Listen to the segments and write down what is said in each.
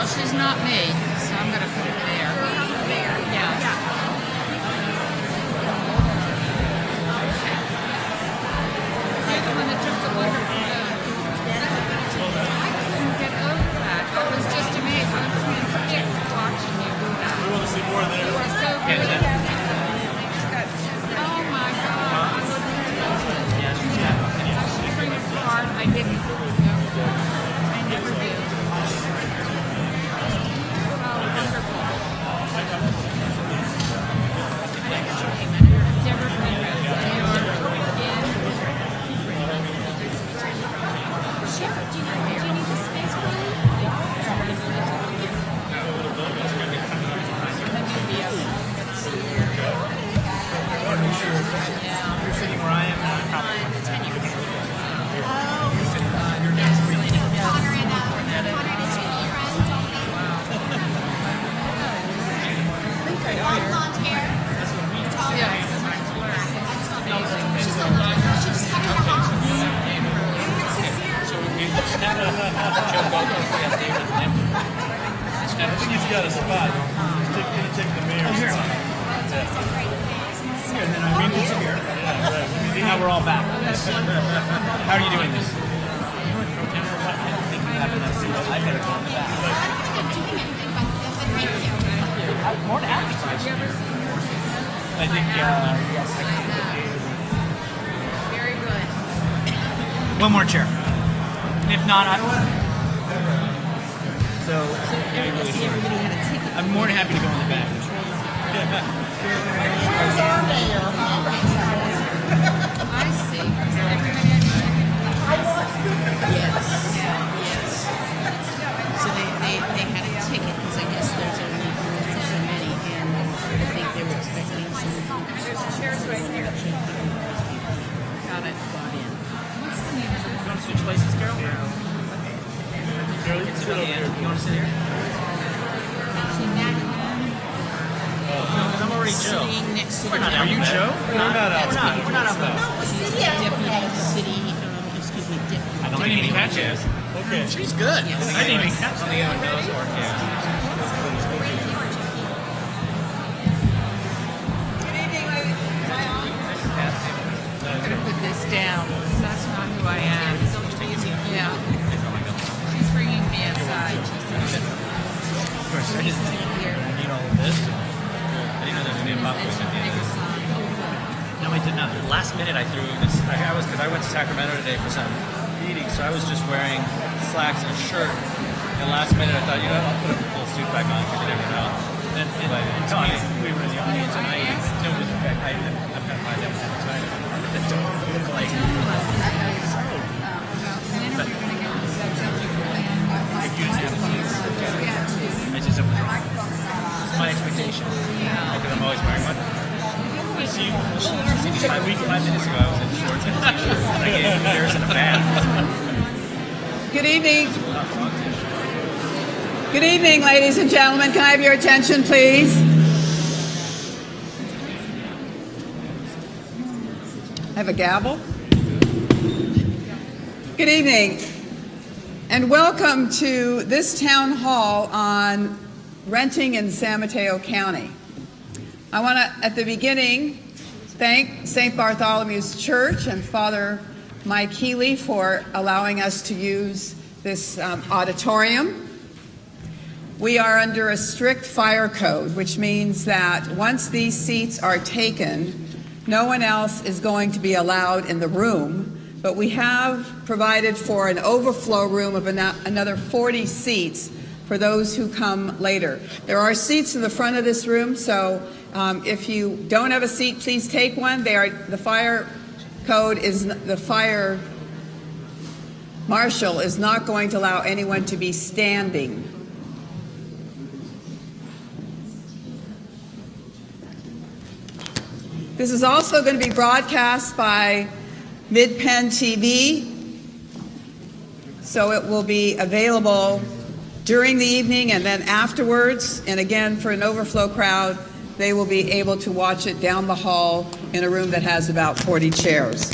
Well, she's not me, so I'm going to put it there. Yeah. You're the one that took the wonderful photo. I couldn't get over that. I was just amazed. I was transfixed watching you do that. We want to see more there. You are so good. Oh my God. I should bring it apart. I didn't. I never do. I think he's got a spot. He's take the mayor's spot. And then Irene gets here. Yeah, right. Now we're all back. How are you doing this? I think you have enough seats. I better go in the back. More to advertise. I think, yes. Very good. One more chair. If not, So, I'm more than happy to go in the back. I see. Yes. So they had a ticket because I guess there's only room for so many, and I think they were expecting some. There's chairs right here. Got it. What's the name of You want to switch places, Carol? Carol, you can sit over here. You want to sit here? No, because I'm already Joe. Sitting next to We're not the Are you Joe? We're not out. We're not out. deputy, deputy. I don't even catch it. Okay. She's good. Yes. I didn't even catch it. I'm going to put this down because that's not who I am. Yeah. She's bringing me aside. Of course, I just need all of this. I didn't know there was going to be a buck at the end. No, I did not. Last minute, I threw this. Because I went to Sacramento today for some meeting, so I was just wearing slacks and a shirt. And last minute, I thought, I'll put a full suit back on because you never know. And we were in the audience, and I'm going to find out tonight that don't look like. It's just my expectation. Because I'm always wearing one. I see you. 5 minutes ago, I was in shorts and t-shirts, and I gave beers in a bag. Good evening. Good evening, ladies and gentlemen. Can I have your attention, please? I have a gavel. Good evening, and welcome to this town hall on renting in San Mateo County. I want to, at the beginning, thank St. Bartholomew's Church and Father Mike Healy for allowing us to use this auditorium. We are under a strict fire code, which means that once these seats are taken, no one else is going to be allowed in the room, but we have provided for an overflow room of another 40 seats for those who come later. There are seats in the front of this room, so if you don't have a seat, please take one. The fire code is, the fire marshal is not going to allow anyone to be standing. This is also going to be broadcast by Mid-Penn TV, so it will be available during the evening and then afterwards. And again, for an overflow crowd, they will be able to watch it down the hall in a room that has about 40 chairs.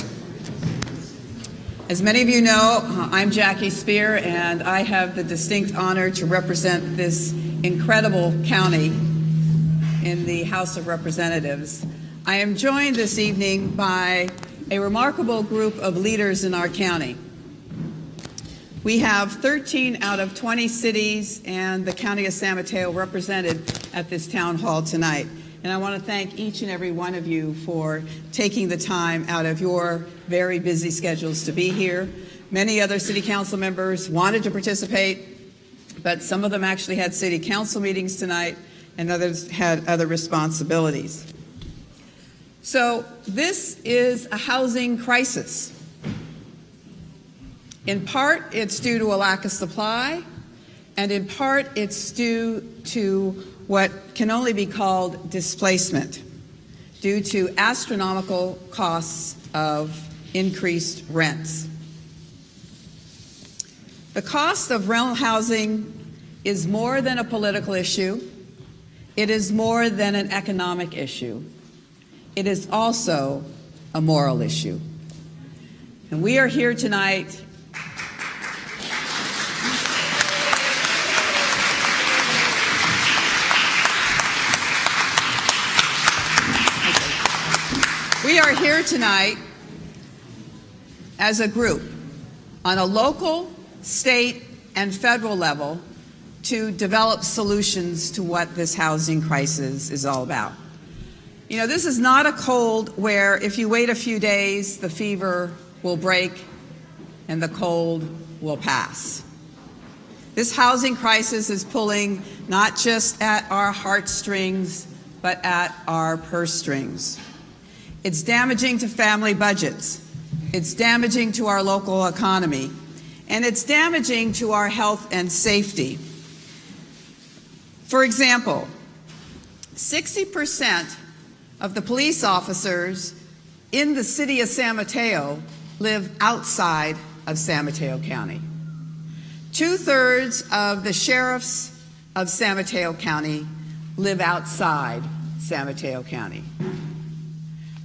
As many of you know, I'm Jackie Speier, and I have the distinct honor to represent this incredible county in the House of Representatives. I am joined this evening by a remarkable group of leaders in our county. We have 13 out of 20 cities and the county of San Mateo represented at this town hall tonight. And I want to thank each and every one of you for taking the time out of your very busy schedules to be here. Many other city council members wanted to participate, but some of them actually had city council meetings tonight and others had other responsibilities. So this is a housing crisis. In part, it's due to a lack of supply, and in part, it's due to what can only be called displacement, due to astronomical costs of increased rents. The cost of rental housing is more than a political issue. It is more than an economic issue. It is also a moral issue. And we are here tonight as a group on a local, state, and federal level to develop solutions to what this housing crisis is all about. You know, this is not a cold where if you wait a few days, the fever will break and the cold will pass. This housing crisis is pulling not just at our heartstrings, but at our purse strings. It's damaging to family budgets. It's damaging to our local economy. And it's damaging to our health and safety. For example, 60% of the police officers in the city of San Mateo live outside of San Mateo County. 2/3 of the sheriffs of San Mateo County live outside San Mateo County.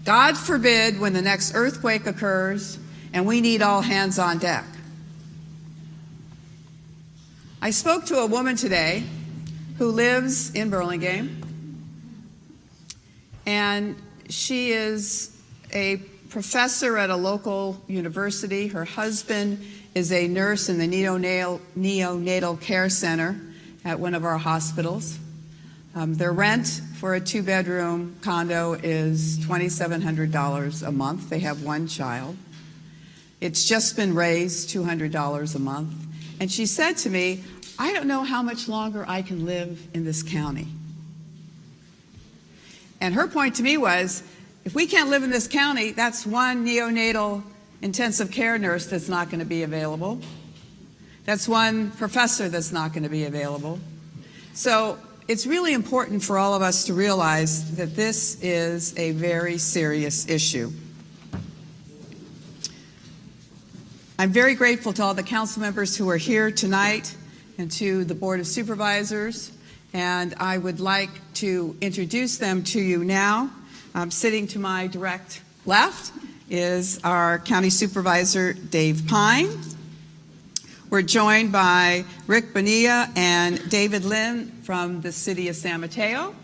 God forbid when the next earthquake occurs and we need all hands on deck. I spoke to a woman today who lives in Burlingame, and she is a professor at a local university. Her husband is a nurse in the neonatal care center at one of our hospitals. Their rent for a 2-bedroom condo is $2,700 a month. They have one child. It's just been raised $200 a month. And she said to me, I don't know how much longer I can live in this county. And her point to me was, if we can't live in this county, that's one neonatal intensive care nurse that's not going to be available. That's one professor that's not going to be available. So it's really important for all of us to realize that this is a very serious issue. I'm very grateful to all the council members who are here tonight and to the Board of Supervisors, and I would like to introduce them to you now. Sitting to my direct left is our County Supervisor, Dave Pine. We're joined by Rick Bonilla and David Lynn from the City of San Mateo.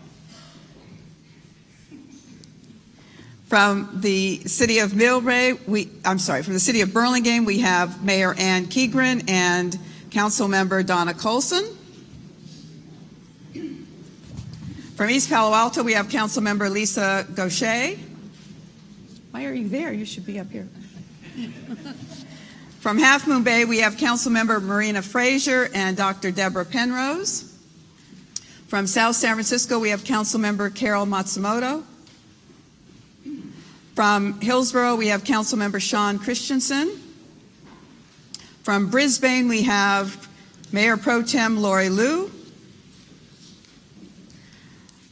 From the City of from the City of Burlingame, we have Mayor Ann Keegren and Councilmember Donna Colson. From East Palo Alto, we have Councilmember Lisa Gaucher. Why are you there? You should be up here. From Half Moon Bay, we have Councilmember Marina Frazier and Dr. Deborah Penrose. From South San Francisco, we have Councilmember Carol Matsumoto. From Hillsborough, we have Councilmember Sean Christensen. From Brisbane, we have Mayor Pro Tem Lori Liu.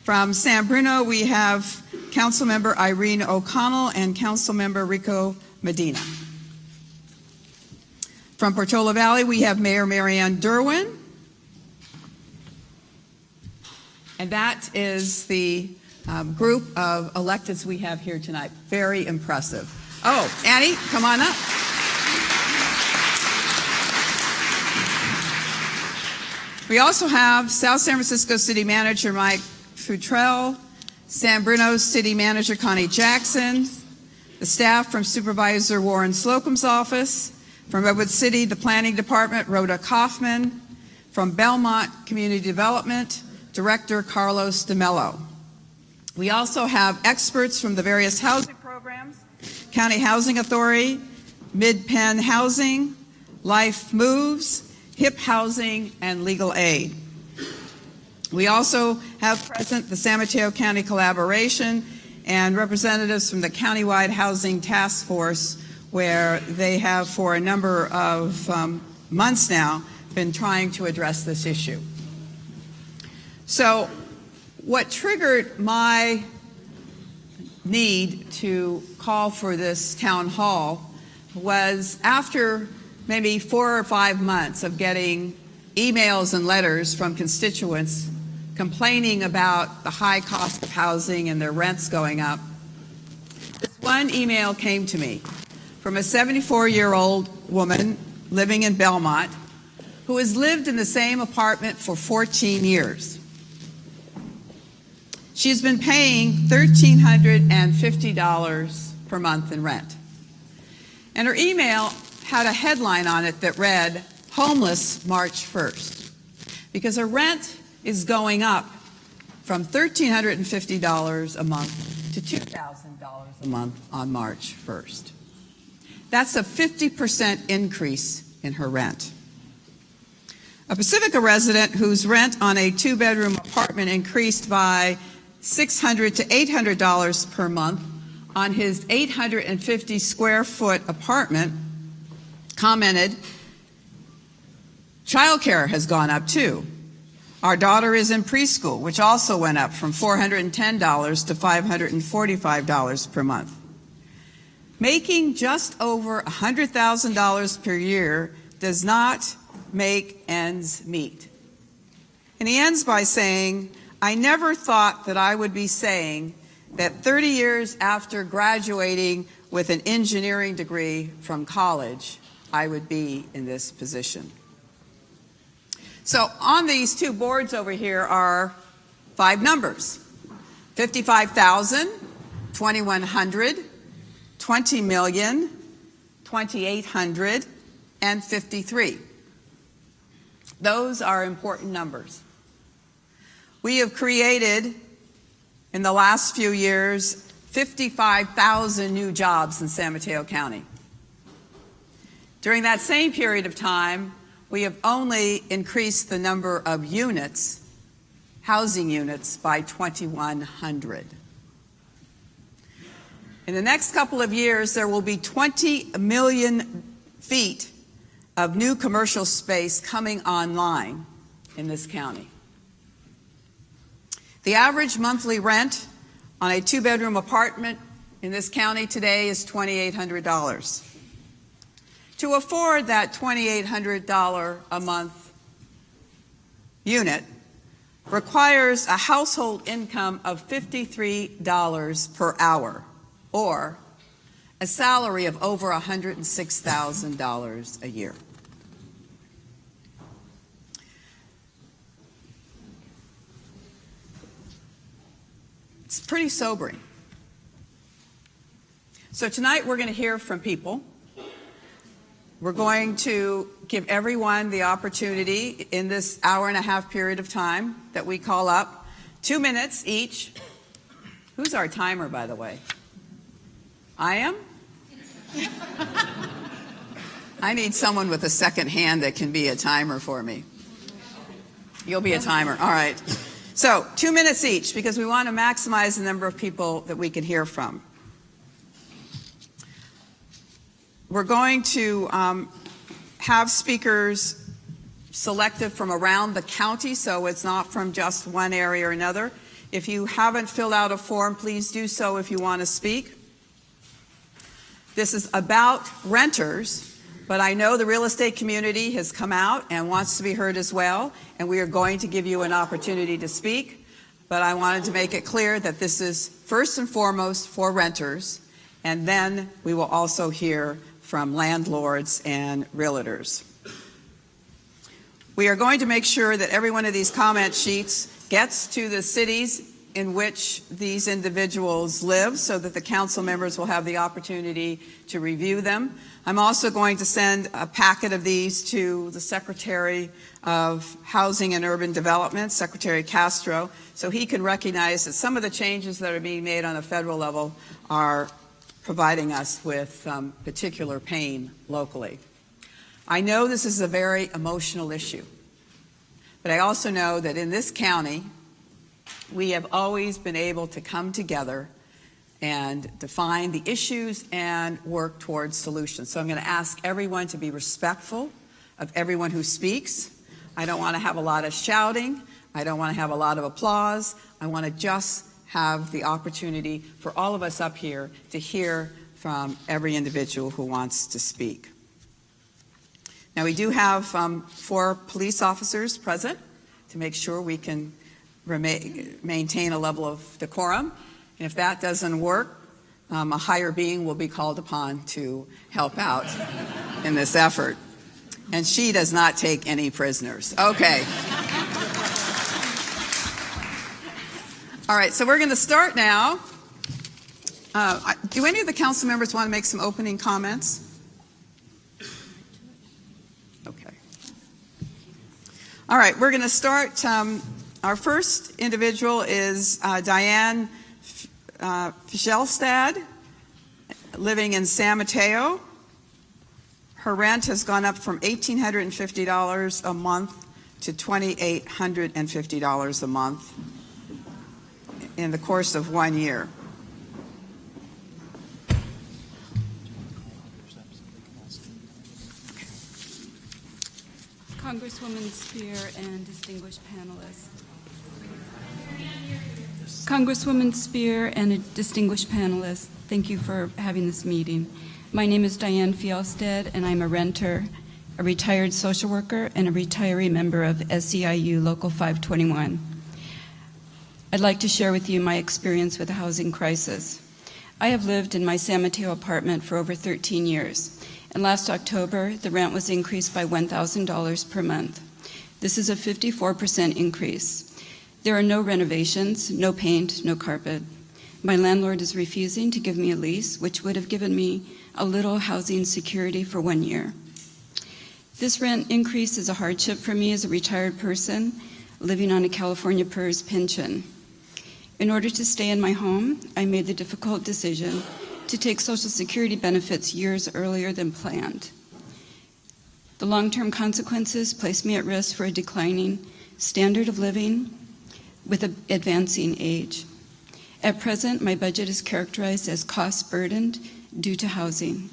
From San Bruno, we have Councilmember Irene O'Connell and Councilmember Rico Medina. From Portola Valley, we have Mayor Marianne Derwin. And that is the group of electeds we have here tonight. Very impressive. Oh, Annie, come on up. We also have South San Francisco City Manager Mike Futrell, San Bruno City Manager Connie Jackson, the staff from Supervisor Warren Slocum's office, from Redwood City, the Planning Department, Rhoda Kaufman, from Belmont Community Development, Director Carlos DeMello. We also have experts from the various housing programs, County Housing Authority, Mid-Penn Housing, Life Moves, HIP Housing, and Legal Aid. We also have present the San Mateo County Collaboration and representatives from the Countywide Housing Task Force, where they have for a number of months now been trying to address this issue. So what triggered my need to call for this town hall was after maybe 4 or 5 months of getting emails and letters from constituents complaining about the high cost of housing and their rents going up. This one email came to me from a 74-year-old woman living in Belmont who has lived in the same apartment for 14 years. She's been paying $1,350 per month in rent. And her email had a headline on it that read, "Homeless March 1st," because her rent is going up from $1,350 a month to $2,000 a month on March 1st. That's a 50% increase in her rent. A Pacifica resident whose rent on a 2-bedroom apartment increased by $600 to $800 per month on his 850 square foot apartment commented, "Childcare has gone up too. Our daughter is in preschool, which also went up from $410 to $545 per month. Making just over $100,000 per year does not make ends meet." And he ends by saying, "I never thought that I would be saying that 30 years after graduating with an engineering degree from college, I would be in this position." So on these two boards over here are 5 numbers: 55,000, 2,100, 20 million, 2,800, and 53. Those are important numbers. We have created, in the last few years, 55,000 new jobs in San Mateo County. During that same period of time, we have only increased the number of units, housing units, by 2,100. In the next couple of years, there will be 20 million feet of new commercial space coming online in this county. The average monthly rent on a 2-bedroom apartment in this county today is $2,800. To afford that $2,800 a month unit requires a household income of $53 per hour, or a salary of over $106,000 a year. It's pretty sobering. So tonight we're going to hear from people. We're going to give everyone the opportunity in this hour-and-a-half period of time that we call up, 2 minutes each. Who's our timer, by the way? I am? I need someone with a second hand that can be a timer for me. You'll be a timer. All right. So 2 minutes each, because we want to maximize the number of people that we can hear from. We're going to have speakers selected from around the county, so it's not from just one area or another. If you haven't filled out a form, please do so if you want to speak. This is about renters, but I know the real estate community has come out and wants to be heard as well, and we are going to give you an opportunity to speak. But I wanted to make it clear that this is first and foremost for renters, and then we will also hear from landlords and realtors. We are going to make sure that every one of these comment sheets gets to the cities in which these individuals live so that the council members will have the opportunity to review them. I'm also going to send a packet of these to the Secretary of Housing and Urban Development, Secretary Castro, so he can recognize that some of the changes that are being made on a federal level are providing us with particular pain locally. I know this is a very emotional issue, but I also know that in this county, we have always been able to come together and define the issues and work towards solutions. So I'm going to ask everyone to be respectful of everyone who speaks. I don't want to have a lot of shouting. I don't want to have a lot of applause. I want to just have the opportunity for all of us up here to hear from every individual who wants to speak. Now, we do have 4 police officers present to make sure we can maintain a level of decorum. And if that doesn't work, a higher being will be called upon to help out in this effort. And she does not take any prisoners. Okay. All right, so we're going to start now. Do any of the council members want to make some opening comments? Okay. All right, we're going to start. Our first individual is Diane Fjellstad, living in San Mateo. Her rent has gone up from $1,850 a month to $2,850 a month in the course of 1 year. Congresswoman Speier and distinguished panelists. Congresswoman Speier and a distinguished panelist, thank you for having this meeting. My name is Diane Fjellstad, and I'm a renter, a retired social worker, and a retiree member of SEIU Local 521. I'd like to share with you my experience with the housing crisis. I have lived in my San Mateo apartment for over 13 years, and last October, the rent was increased by $1,000 per month. This is a 54% increase. There are no renovations, no paint, no carpet. My landlord is refusing to give me a lease, which would have given me a little housing security for 1 year. This rent increase is a hardship for me as a retired person living on a California PERS pension. In order to stay in my home, I made the difficult decision to take Social Security benefits years earlier than planned. The long-term consequences place me at risk for a declining standard of living with an advancing age. At present, my budget is characterized as cost-burdened due to housing.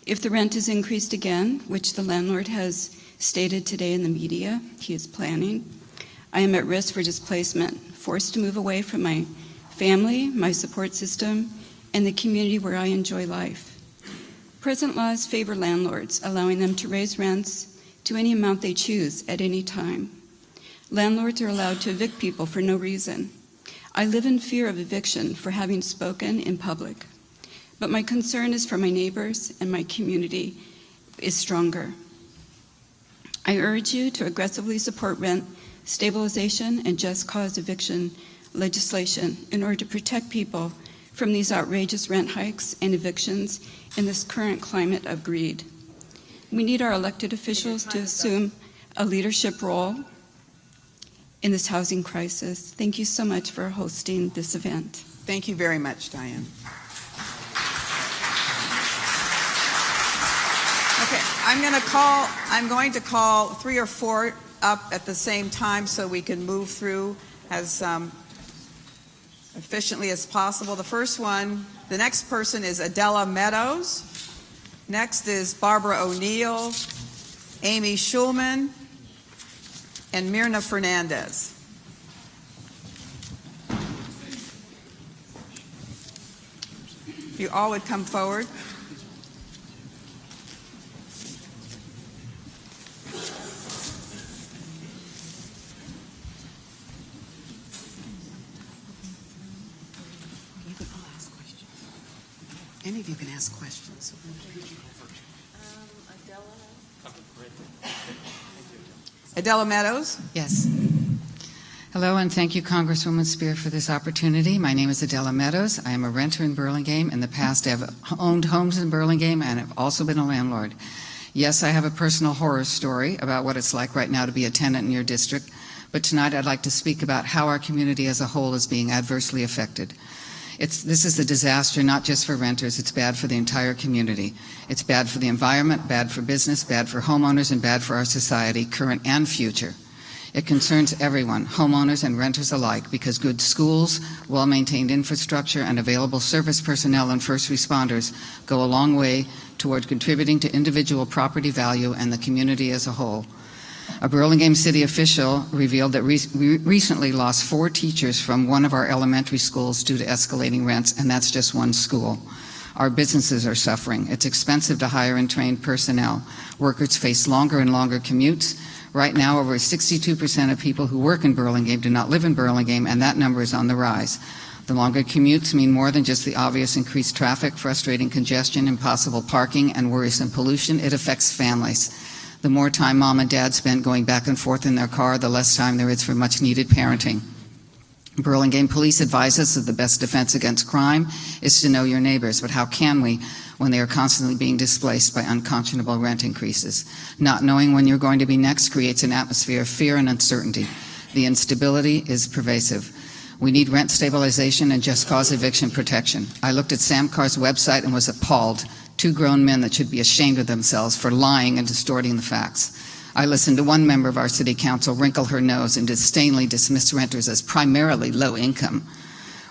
If the rent is increased again, which the landlord has stated today in the media he is planning, I am at risk for displacement, forced to move away from my family, my support system, and the community where I enjoy life. Present laws favor landlords, allowing them to raise rents to any amount they choose at any time. Landlords are allowed to evict people for no reason. I live in fear of eviction for having spoken in public. but my concern is for my neighbors and my community is stronger. I urge you to aggressively support rent stabilization and just cause eviction legislation in order to protect people from these outrageous rent hikes and evictions in this current climate of greed. We need our elected officials to assume a leadership role in this housing crisis. Thank you so much for hosting this event. Thank you very much, Diane. Okay, I'm going to call 3 or 4 up at the same time so we can move through as efficiently as possible. The next person is Adela Meadows. Next is Barbara O'Neill, Amy Schulman, and Myrna Fernandez. If you all would come forward. You can all ask questions. Any of you can ask questions. Adela Meadows. Yes. Hello, and thank you, Congresswoman Speier, for this opportunity. My name is Adela Meadows. I am a renter in Burlingame. In the past, I have owned homes in Burlingame and have also been a landlord. Yes, I have a personal horror story about what it's like right now to be a tenant in your district, but tonight I'd like to speak about how our community as a whole is being adversely affected. This is a disaster not just for renters, it's bad for the entire community. It's bad for the environment, bad for business, bad for homeowners, and bad for our society, current and future. It concerns everyone, homeowners and renters alike, because good schools, well-maintained infrastructure, and available service personnel and first responders go a long way toward contributing to individual property value and the community as a whole. A Burlingame City official revealed that we recently lost 4 teachers from one of our elementary schools due to escalating rents, and that's just one school. Our businesses are suffering. It's expensive to hire and train personnel. Workers face longer and longer commutes. Right now, over 62% of people who work in Burlingame do not live in Burlingame, and that number is on the rise. The longer commutes mean more than just the obvious increased traffic, frustrating congestion, impossible parking, and worrisome pollution. It affects families. The more time mom and dad spend going back and forth in their car, the less time there is for much-needed parenting. Burlingame police advise us that the best defense against crime is to know your neighbors, but how can we when they are constantly being displaced by unconscionable rent increases? Not knowing when you're going to be next creates an atmosphere of fear and uncertainty. The instability is pervasive. We need rent stabilization and just cause eviction protection. I looked at SAMCAR's website and was appalled. 2 grown men that should be ashamed of themselves for lying and distorting the facts. I listened to one member of our city council wrinkle her nose and disdainfully dismiss renters as primarily low income.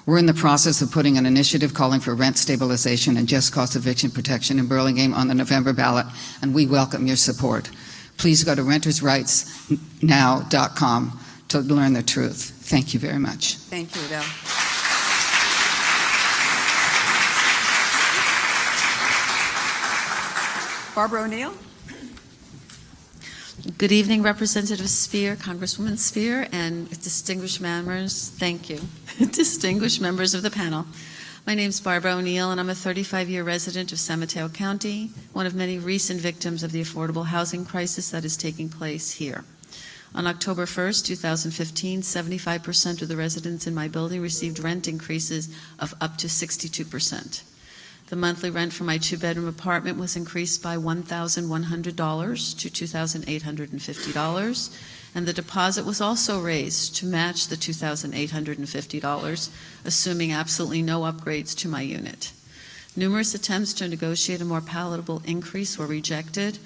We're in the process of putting an initiative calling for rent stabilization and just cause eviction protection in Burlingame on the November ballot, and we welcome your support. Please go to rentersrightsnow.com to learn the truth. Thank you very much. Thank you, Adele. Barbara O'Neill. Good evening, Representative Speier, Congresswoman Speier, and distinguished members. Thank you. Distinguished members of the panel. My name is Barbara O'Neill, and I'm a 35-year resident of San Mateo County, one of many recent victims of the affordable housing crisis that is taking place here. On October 1st, 2015, 75% of the residents in my building received rent increases of up to 62%. The monthly rent for my 2-bedroom apartment was increased by $1,100 to $2,850, and the deposit was also raised to match the $2,850, assuming absolutely no upgrades to my unit. Numerous attempts to negotiate a more palatable increase were rejected.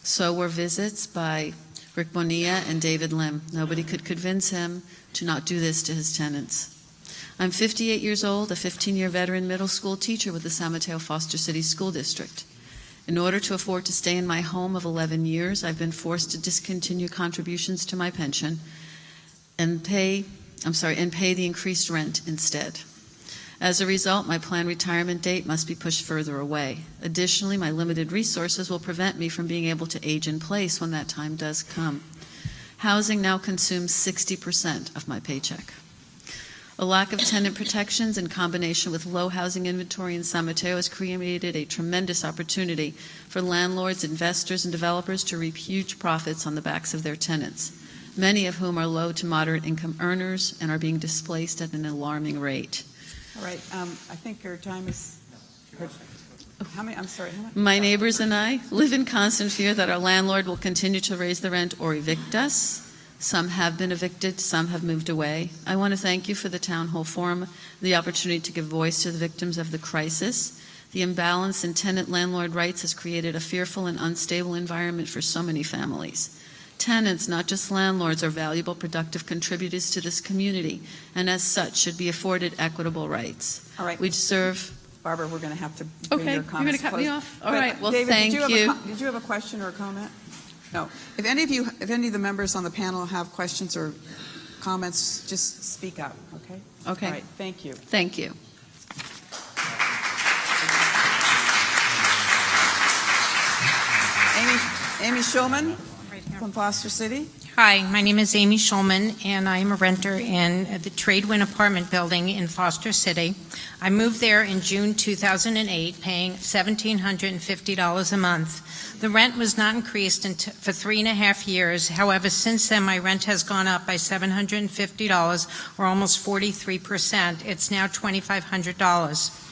So were visits by Rick Bonilla and David Lim. Nobody could convince him to not do this to his tenants. I'm 58 years old, a 15-year veteran middle school teacher with the San Mateo Foster City School District. In order to afford to stay in my home of 11 years, I've been forced to discontinue contributions to my pension and pay the increased rent instead. As a result, my planned retirement date must be pushed further away. Additionally, my limited resources will prevent me from being able to age in place when that time does come. Housing now consumes 60% of my paycheck. A lack of tenant protections in combination with low housing inventory in San Mateo has created a tremendous opportunity for landlords, investors, and developers to reap huge profits on the backs of their tenants, many of whom are low to moderate income earners and are being displaced at an alarming rate. All right, I think your time is... How many? I'm sorry, how much? My neighbors and I live in constant fear that our landlord will continue to raise the rent or evict us. Some have been evicted, some have moved away. I want to thank you for the town hall forum, the opportunity to give voice to the victims of the crisis. The imbalance in tenant-landlord rights has created a fearful and unstable environment for so many families. Tenants, not just landlords, are valuable, productive contributors to this community, and as such should be afforded equitable rights. All right. We deserve... Barbara, we're going to have to bring Okay, your you're comments going to cut me close. off? All But, right, well, David, thank did you. Did you have a question or a comment? No. If any of the members on the panel have questions or comments, just speak up, okay? Okay. All right, thank you. Thank you. Amy Schulman from Foster City. Hi, my name is Amy Schulman, and I am a renter in the Tradewin apartment building in Foster City. I moved there in June 2008, paying $1,750 a month. The rent was not increased for 3.5 years. However, since then, my rent has gone up by $750, or almost 43%. It's now $2,500.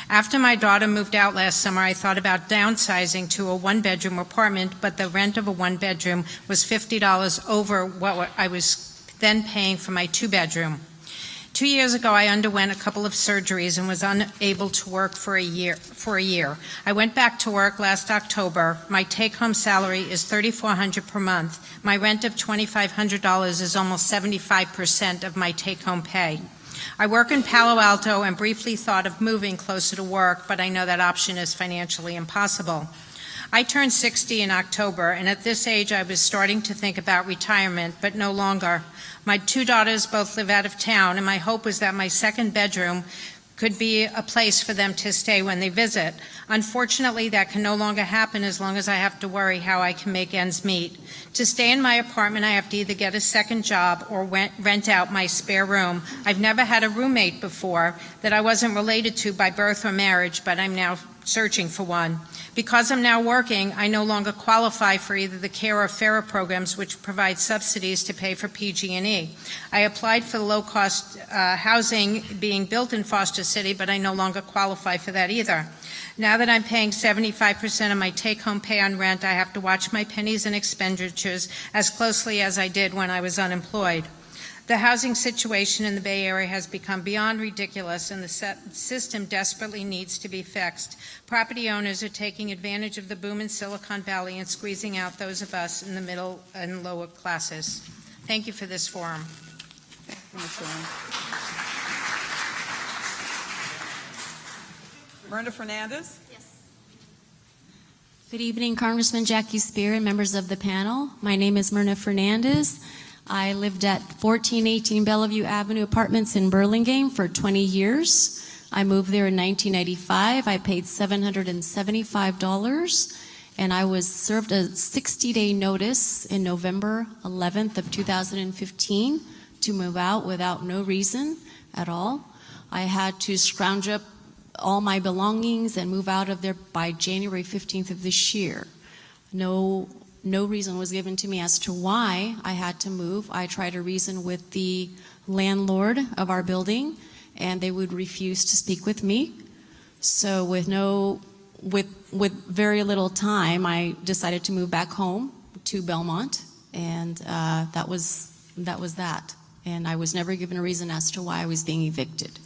After my daughter moved out last summer, I thought about downsizing to a one-bedroom apartment, but the rent of a one-bedroom was $50 over what I was then paying for my two-bedroom. 2 years ago, I underwent a couple of surgeries and was unable to work for a year. I went back to work last October. My take-home salary is $3,400 per month. My rent of $2,500 is almost 75% of my take-home pay. I work in Palo Alto and briefly thought of moving closer to work, but I know that option is financially impossible. I turned 60 in October, and at this age I was starting to think about retirement, but no longer. My two daughters both live out of town, and my hope was that my second bedroom could be a place for them to stay when they visit. Unfortunately, that can no longer happen as long as I have to worry how I can make ends meet. To stay in my apartment, I have to either get a second job or rent out my spare room. I've never had a roommate before that I wasn't related to by birth or marriage, but I'm now searching for one. Because I'm now working, I no longer qualify for either the CARE or FARA programs, which provide subsidies to pay for PG&E. I applied for low-cost housing being built in Foster City, but I no longer qualify for that either. Now that I'm paying 75% of my take-home pay on rent, I have to watch my pennies and expenditures as closely as I did when I was unemployed. The housing situation in the Bay Area has become beyond ridiculous, and the system desperately needs to be fixed. Property owners are taking advantage of the boom in Silicon Valley and squeezing out those of us in the middle and lower classes. Thank you for this forum. Thank you, Ms. Schulman. Brenda Fernandez. Good evening, Congresswoman Jackie Speier and members of the panel. My name is Myrna Fernandez. I lived at 1418 Bellevue Avenue Apartments in Burlingame for 20 years. I moved there in 1995. I paid $775, and I was served a 60-day notice in November 11th of 2015 to move out without no reason at all. I had to scrounge up all my belongings and move out of there by January 15th of this year. No reason was given to me as to why I had to move. I tried to reason with the landlord of our building, and they would refuse to speak with me. So with very little time, I decided to move back home to Belmont, and that was that. And I was never given a reason as to why I was being evicted.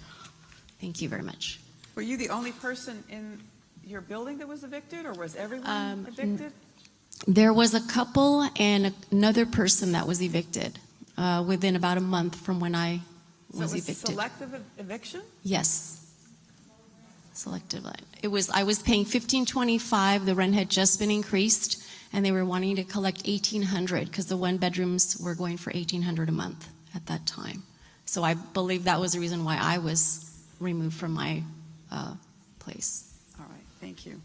Thank you very much. Were you the only person in your building that was evicted, or was everyone evicted? There was a couple and another person that was evicted within about a month from when I was evicted. Selective eviction? Yes. Selective. I was paying $1,525. The rent had just been increased, and they were wanting to collect $1,800 because the one bedrooms were going for $1,800 a month at that time. So I believe that was the reason why I was removed from my place. All right, thank you.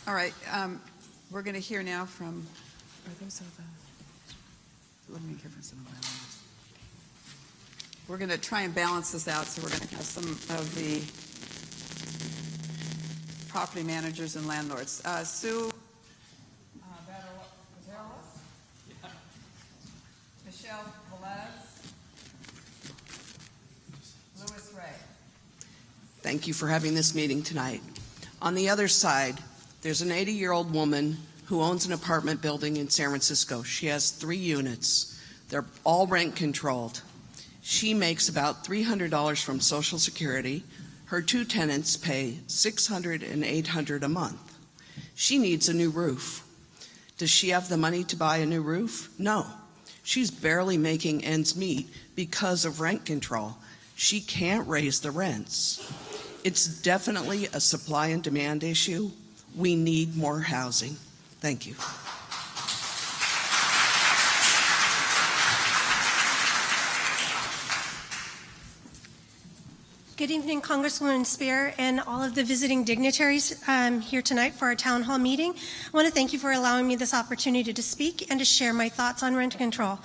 All right, we're going to hear now from, Wouldn't make a difference in the landowners. We're going to try and balance this out, so we're going to have some of the property managers and landlords. Sue Michelle Velez, Louis Ray. Thank you for having this meeting tonight. On the other side, there's an 80-year-old woman who owns an apartment building in San Francisco. She has 3 units. They're all rent controlled. She makes about $300 from Social Security. Her 2 tenants pay $600 and $800 a month. She needs a new roof. Does she have the money to buy a new roof? No. She's barely making ends meet because of rent control. She can't raise the rents. It's definitely a supply and demand issue. We need more housing. Thank you. Good evening, Congresswoman Speier and all of the visiting dignitaries here tonight for our town hall meeting. I want to thank you for allowing me this opportunity to speak and to share my thoughts on rent control.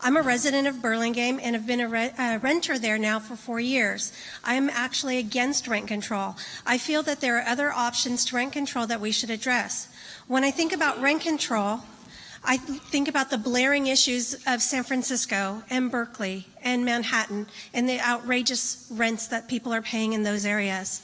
I'm a resident of Burlingame and have been a renter there now for 4 years. I am actually against rent control. I feel that there are other options to rent control that we should address. When I think about rent control, I think about the blaring issues of San Francisco and Berkeley and Manhattan and the outrageous rents that people are paying in those areas.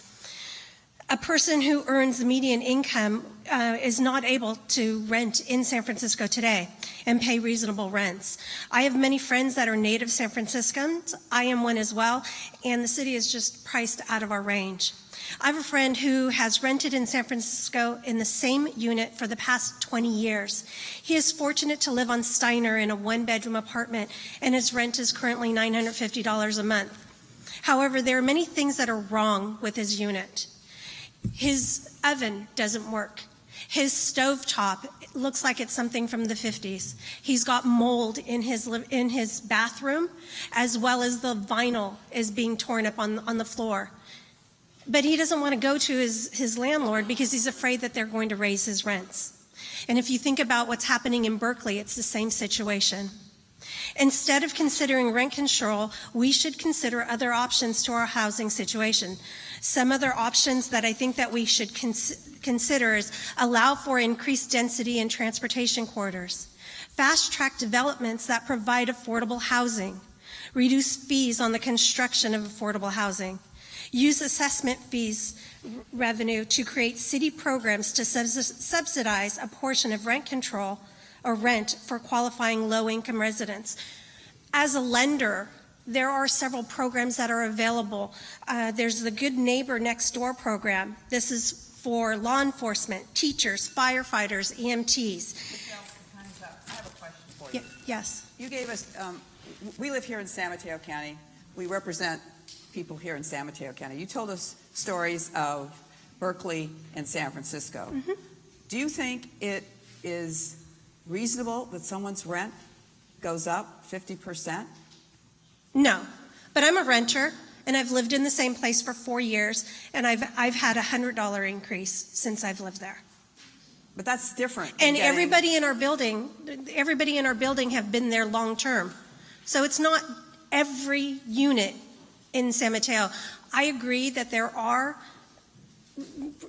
A person who earns the median income is not able to rent in San Francisco today and pay reasonable rents. I have many friends that are native San Franciscans. I am one as well, and the city is just priced out of our range. I have a friend who has rented in San Francisco in the same unit for the past 20 years. He is fortunate to live on Steiner in a 1-bedroom apartment, and his rent is currently $950 a month. However, there are many things that are wrong with his unit. His oven doesn't work. His stovetop looks like it's something from the 50s. He's got mold in his bathroom, as well as the vinyl is being torn up on the floor. But he doesn't want to go to his landlord because he's afraid that they're going to raise his rents. And if you think about what's happening in Berkeley, it's the same situation. Instead of considering rent control, we should consider other options to our housing situation. Some other options that I think that we should consider is allow for increased density in transportation corridors, fast-track developments that provide affordable housing, reduce fees on the construction of affordable housing, use assessment fees revenue to create city programs to subsidize a portion of rent control or rent for qualifying low-income residents. As a lender, there are several programs that are available. There's the Good Neighbor Next Door program. This is for law enforcement, teachers, firefighters, EMTs. I have a question for you. Yes. You gave us, we live here in San Mateo County. We represent people here in San Mateo County. You told us stories of Berkeley and San Francisco. Mm-hmm. Do you think it is reasonable that someone's rent goes up 50%? No, but I'm a renter, and I've lived in the same place for 4 years, and I've had a $100 increase since I've lived there. But that's different. And everybody in our building have been there long term. So it's not every unit in San Mateo. I agree that there are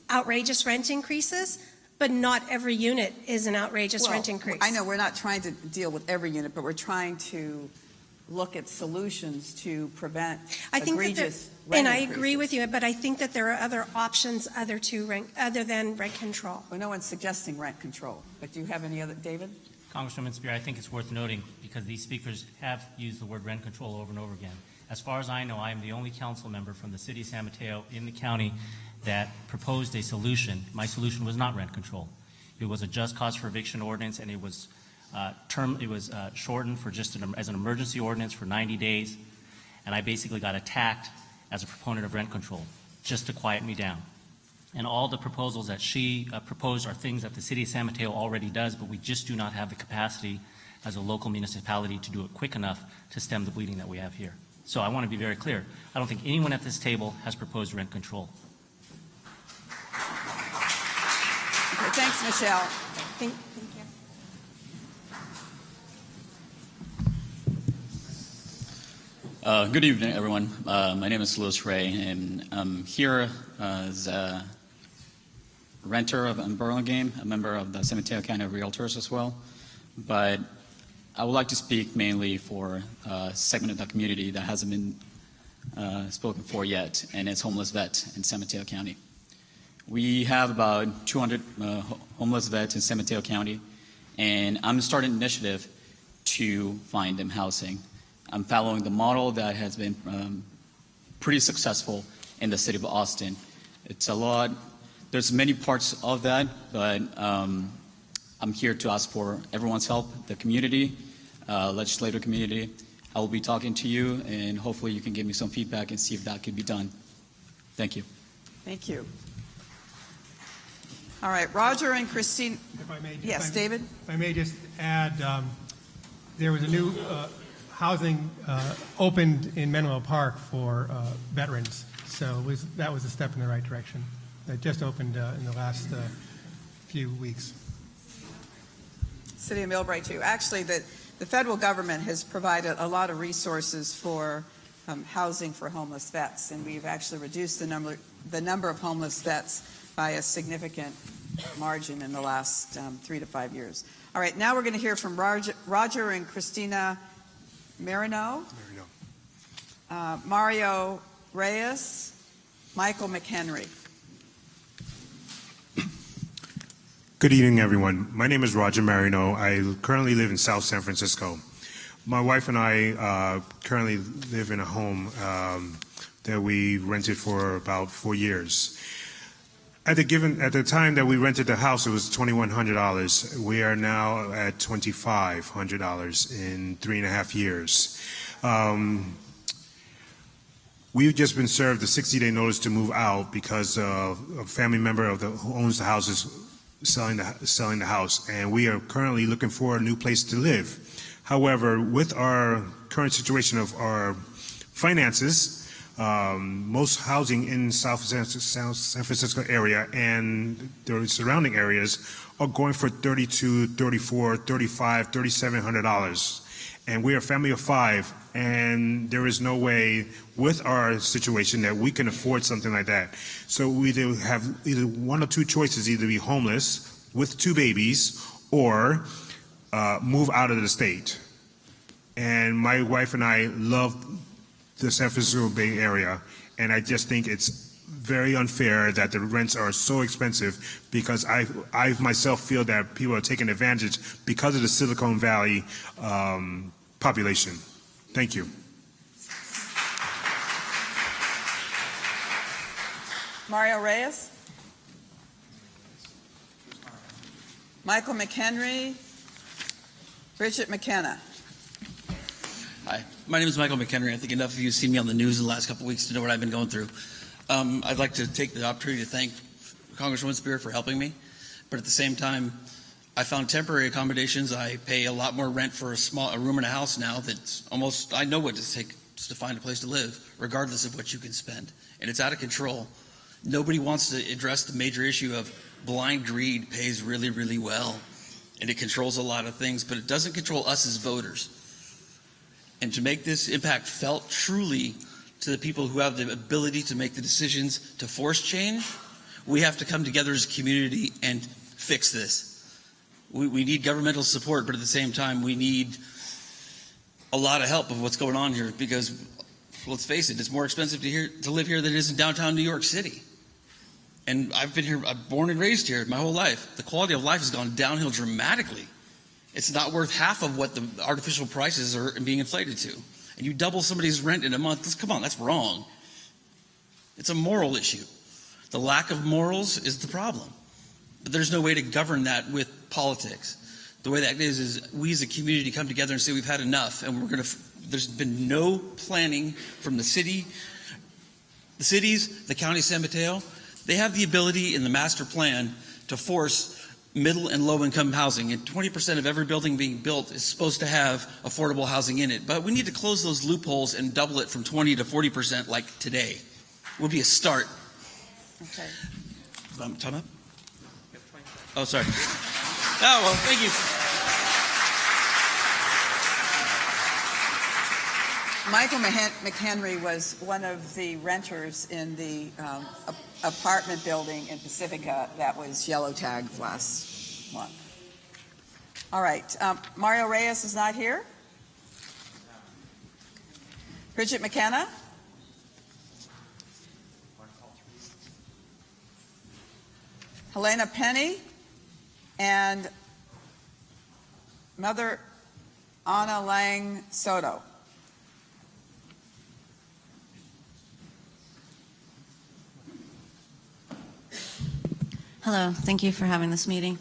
outrageous rent increases, but not every unit is an outrageous rent increase. I know we're not trying to deal with every unit, but we're trying to look at solutions to prevent egregious rent and I increases. agree with you, but I think that there are other options other than rent control. Well, no one's suggesting rent control, but do you have any other, David? Congresswoman Speier, I think it's worth noting because these speakers have used the word rent control over and over again. As far as I know, I am the only council member from the city of San Mateo in the county that proposed a solution. My solution was not rent control. It was a just cause for eviction ordinance, and it was shortened for just as an emergency ordinance for 90 days. And I basically got attacked as a proponent of rent control just to quiet me down. And all the proposals that she proposed are things that the city of San Mateo already does, but we just do not have the capacity as a local municipality to do it quick enough to stem the bleeding that we have here. So I want to be very clear. I don't think anyone at this table has proposed rent control. Okay, thanks, Michelle. Thank you. Good evening, everyone. My name is Louis Ray, and I'm here as a renter in Burlingame, a member of the San Mateo County Realtors as well. But I would like to speak mainly for a segment of the community that hasn't been spoken for yet, and it's homeless vets in San Mateo County. We have about 200 homeless vets in San Mateo County, and I'm starting an initiative to find them housing. I'm following the model that has been pretty successful in the city of Austin. It's a lot, there's many parts of that, but I'm here to ask for everyone's help, the community, legislative community. I will be talking to you, and hopefully you can give me some feedback and see if that could be done. Thank you. Thank you. All right, Roger and Christine. If I may, yes, David. If I may just add, there was a new housing opened in Menlo Park for veterans, so that was a step in the right direction. It just opened in the last few weeks. City of Millbrae too. Actually, the federal government has provided a lot of resources for housing for homeless vets, and we've actually reduced the number of homeless vets by a significant margin in the last 3 to 5 years. All right, now we're going to hear from Roger and Christina Marino, Mario Reyes, Michael McHenry. Good evening, everyone. My name is Roger Marino. I currently live in South San Francisco. My wife and I currently live in a home that we rented for about 4 years. At the time that we rented the house, it was $2,100. We are now at $2,500 in 3.5 years. We've just been served a 60-day notice to move out because a family member who owns the house is selling the house, and we are currently looking for a new place to live. However, with our current situation of our finances, most housing in South San Francisco area and the surrounding areas are going for $3,200, $3,400, $3,500, $3,700. And we are a family of 5, and there is no way with our situation that we can afford something like that. So we either have one of two choices: either be homeless with 2 babies or move out of the state. And my wife and I love the San Francisco Bay Area, and I just think it's very unfair that the rents are so expensive, because I myself feel that people are taking advantage because of the Silicon Valley population. Thank you. Mario Reyes, Michael McHenry, Bridget McKenna. Hi, my name is Michael McHenry. I think enough of you have seen me on the news in the last couple of weeks to know what I've been going through. I'd like to take the opportunity to thank Congresswoman Speier for helping me, but at the same time, I found temporary accommodations. I pay a lot more rent for a room in a house now that's almost, I know what it takes to find a place to live, regardless of what you can spend. And it's out of control. Nobody wants to address the major issue of blind greed pays really, really well, and it controls a lot of things, but it doesn't control us as voters. And to make this impact felt truly to the people who have the ability to make the decisions to force change, we have to come together as a community and fix this. We need governmental support, but at the same time, we need a lot of help of what's going on here, because let's face it, it's more expensive to live here than it is in downtown New York City. And I've been here, I'm born and raised here my whole life. The quality of life has gone downhill dramatically. It's not worth half of what the artificial prices are being inflated to. And you double somebody's rent in a month, come on, that's wrong. It's a moral issue. The lack of morals is the problem. But there's no way to govern that with politics. The way that is we as a community come together and say we've had enough, and there's been no planning from the cities, the county, San Mateo. They have the ability in the master plan to force middle and low income housing, and 20% of every building being built is supposed to have affordable housing in it. But we need to close those loopholes and double it from 20 to 40% like today. Would be a start. Okay. Time up? Oh, sorry. Oh, well, thank you. Michael McHenry was one of the renters in the apartment building in Pacifica that was yellow tagged last month. All right. Mario Reyes is not here. Bridget McKenna. Helena Penny. And Mother Anna Lang Soto. Hello, thank you for having this meeting.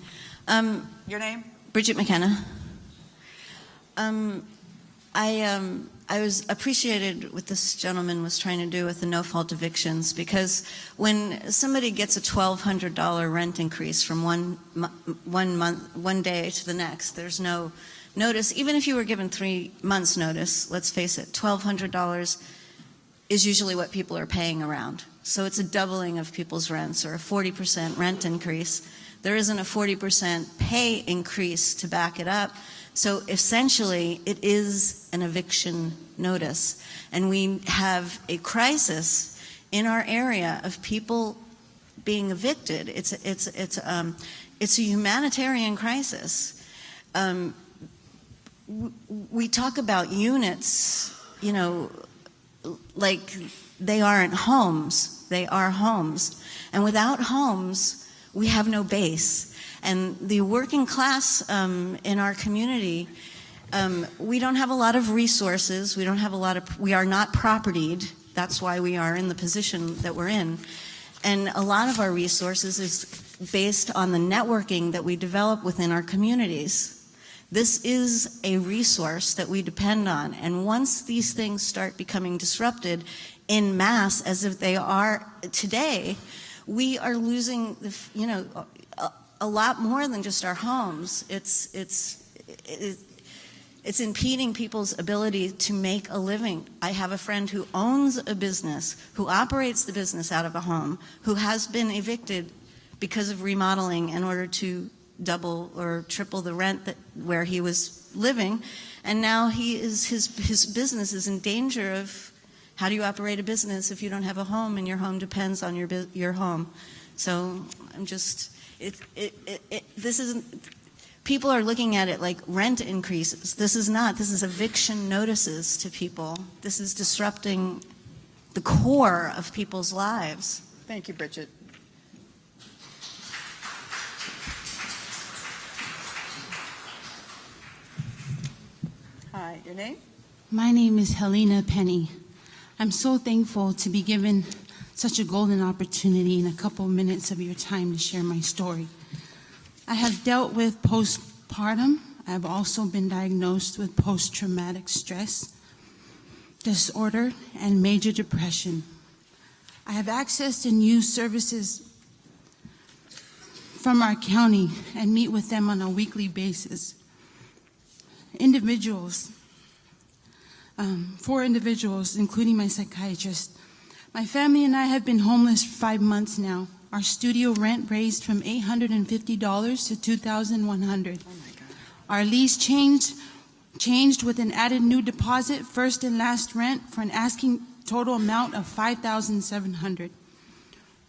Your name? Bridget McKenna. I was appreciated what this gentleman was trying to do with the no-fault evictions, because when somebody gets a $1,200 rent increase from one day to the next, there's no notice. Even if you were given 3 months notice, let's face it, $1,200 is usually what people are paying around. So it's a doubling of people's rents, or a 40% rent increase. There isn't a 40% pay increase to back it up. So essentially, it is an eviction notice. And we have a crisis in our area of people being evicted. It's a humanitarian crisis. We talk about units, you know, like they aren't homes. They are homes. And without homes, we have no base. And the working class in our community, we don't have a lot of resources. We are not propertied. That's why we are in the position that we're in. And a lot of our resources is based on the networking that we develop within our communities. This is a resource that we depend on. And once these things start becoming disrupted in mass, as if they are today, we are losing, a lot more than just our homes. It's impeding people's ability to make a living. I have a friend who owns a business, who operates the business out of a home, who has been evicted because of remodeling in order to double or triple the rent where he was living, and now his business is in danger of, how do you operate a business if you don't have a home and your home depends on your home? So I'm just, this isn't, people are looking at it like rent increases. This is not. This is eviction notices to people. This is disrupting the core of people's lives. Thank you, Bridget. Hi, your name? My name is Helena Penny. I'm so thankful to be given such a golden opportunity in a couple minutes of your time to share my story. I have dealt with postpartum. I have also been diagnosed with post-traumatic stress disorder and major depression. I have accessed and used services from our county and meet with them on a weekly basis. Four individuals, including my psychiatrist. My family and I have been homeless for 5 months now. Our studio rent raised from $850 to $2,100. Our lease changed with an added new deposit, first and last rent, for an asking total amount of $5,700.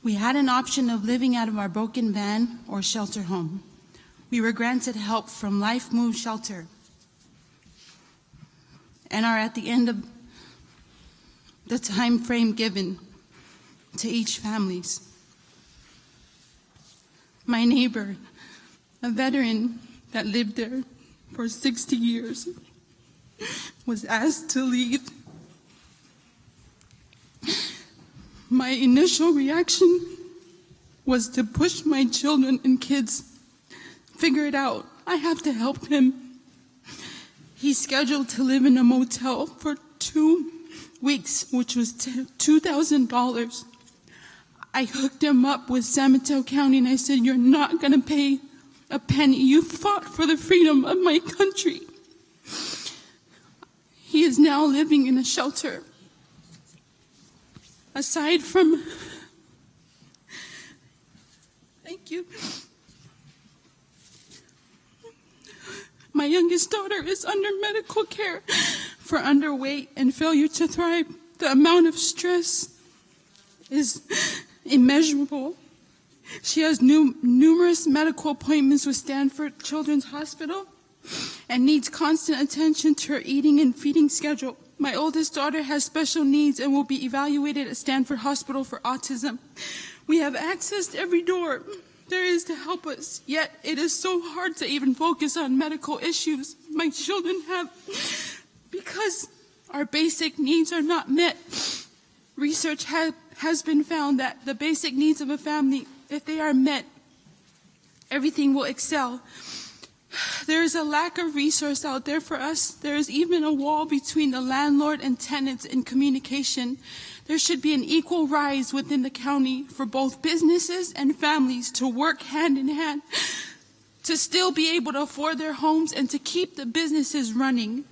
We had an option of living out of our broken van or shelter home. We were granted help from Life Move Shelter and are at the end of the time frame given to each families. My neighbor, a veteran that lived there for 60 years, was asked to leave. My initial reaction was to push my children and kids, figure it out. I have to help him. He's scheduled to live in a motel for 2 weeks, which was $2,000. I hooked him up with San Mateo County and I said, "You're not going to pay a penny. You fought for the freedom of my country." He is now living in a shelter. Aside from, thank you. My youngest daughter is under medical care for underweight and failure to thrive. The amount of stress is immeasurable. She has numerous medical appointments with Stanford Children's Hospital and needs constant attention to her eating and feeding schedule. My oldest daughter has special needs and will be evaluated at Stanford Hospital for autism. We have accessed every door there is to help us, yet it is so hard to even focus on medical issues my children have because our basic needs are not met. Research has been found that the basic needs of a family, if they are met, everything will excel. There is a lack of resource out there for us. There is even a wall between the landlord and tenants in communication. There should be an equal rise within the county for both businesses and families to work hand in hand, to still be able to afford their homes and to keep the businesses running.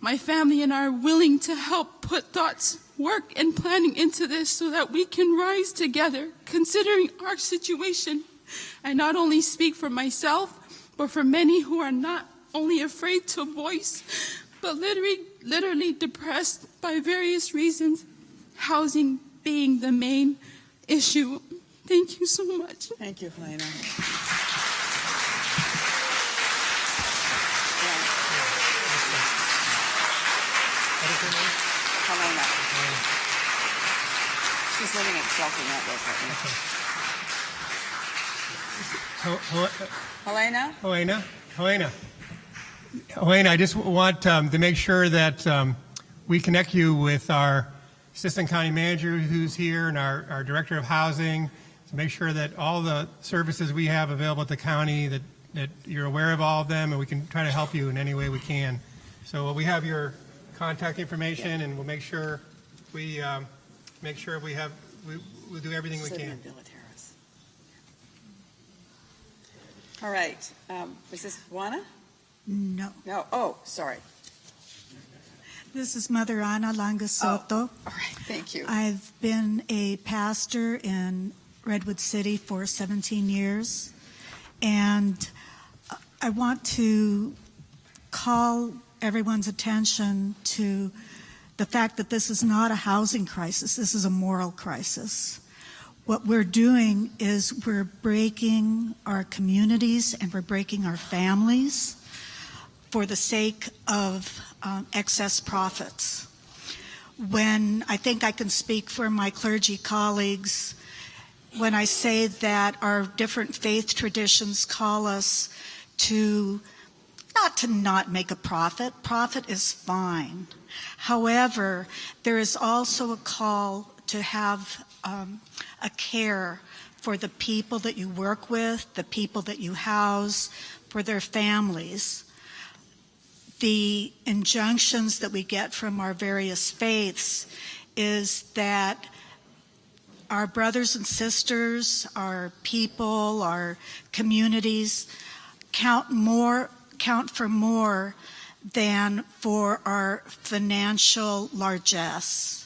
My family and I are willing to help put thoughts, work, and planning into this so that we can rise together, considering our situation. I not only speak for myself, but for many who are not only afraid to voice, but literally depressed by various reasons, housing being the main issue. Thank you so much. Thank you, Helena. Helena. She's living at Shelter Network right now. Helena? Helena, I just want to make sure that we connect you with our Assistant County Manager who's here and our Director of Housing to make sure that all the services we have available at the county, that you're aware of all of them, and we can try to help you in any way we can. So we have your contact information, and we'll make sure we we'll do everything we can. All right. Is this Juana? No. No. Oh, sorry. This is Mother Ana Langa Soto. All right. Thank you. I've been a pastor in Redwood City for 17 years, and I want to call everyone's attention to the fact that this is not a housing crisis. This is a moral crisis. What we're doing is we're breaking our communities and we're breaking our families for the sake of excess profits. When I think I can speak for my clergy colleagues when I say that our different faith traditions call us to not make a profit. Profit is fine. However, there is also a call to have a care for the people that you work with, the people that you house, for their families. The injunctions that we get from our various faiths is that our brothers and sisters, our people, our communities count for more than for our financial largesse.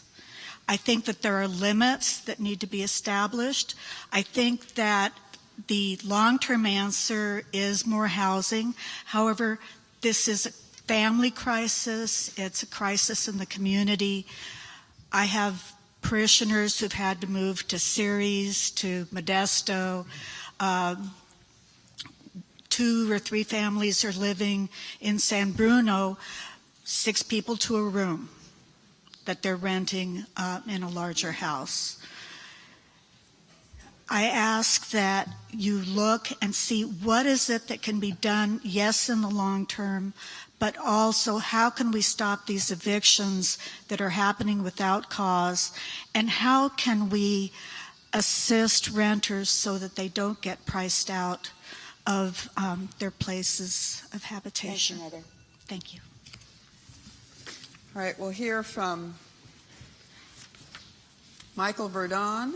I think that there are limits that need to be established. I think that the long-term answer is more housing. However, this is a family crisis. It's a crisis in the community. I have parishioners who've had to move to Ceres, to Modesto. 2 or 3 families are living in San Bruno, 6 people to a room that they're renting in a larger house. I ask that you look and see what is it that can be done, yes, in the long term, but also how can we stop these evictions that are happening without cause, and how can we assist renters so that they don't get priced out of their places of habitation. Thank you, Mother. Thank you. All right, we'll hear from Michael Verdon,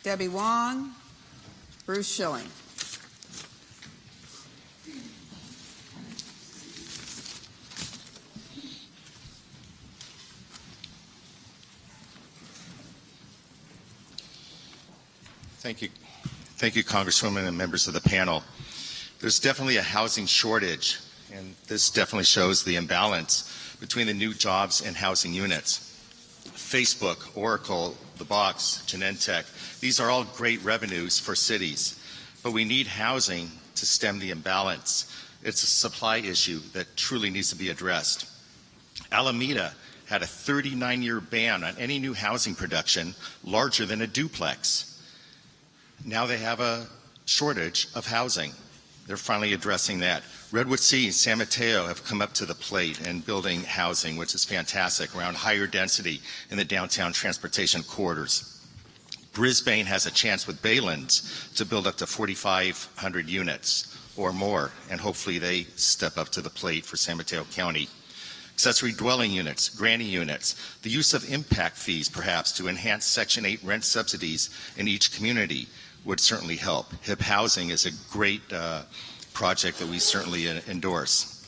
Debbie Wong, Bruce Schilling. Thank you. Thank you, Congresswoman and members of the panel. There's definitely a housing shortage, and this definitely shows the imbalance between the new jobs and housing units. Facebook, Oracle, The Box, Genentech, these are all great revenues for cities, but we need housing to stem the imbalance. It's a supply issue that truly needs to be addressed. Alameda had a 39-year ban on any new housing production larger than a duplex. Now they have a shortage of housing. They're finally addressing that. Redwood City and San Mateo have come up to the plate in building housing, which is fantastic, around higher density in the downtown transportation corridors. Brisbane has a chance with Baylands to build up to 4,500 units or more, and hopefully they step up to the plate for San Mateo County. Accessory dwelling units, granny units, the use of impact fees perhaps to enhance Section 8 rent subsidies in each community would certainly help. HIP housing is a great project that we certainly endorse.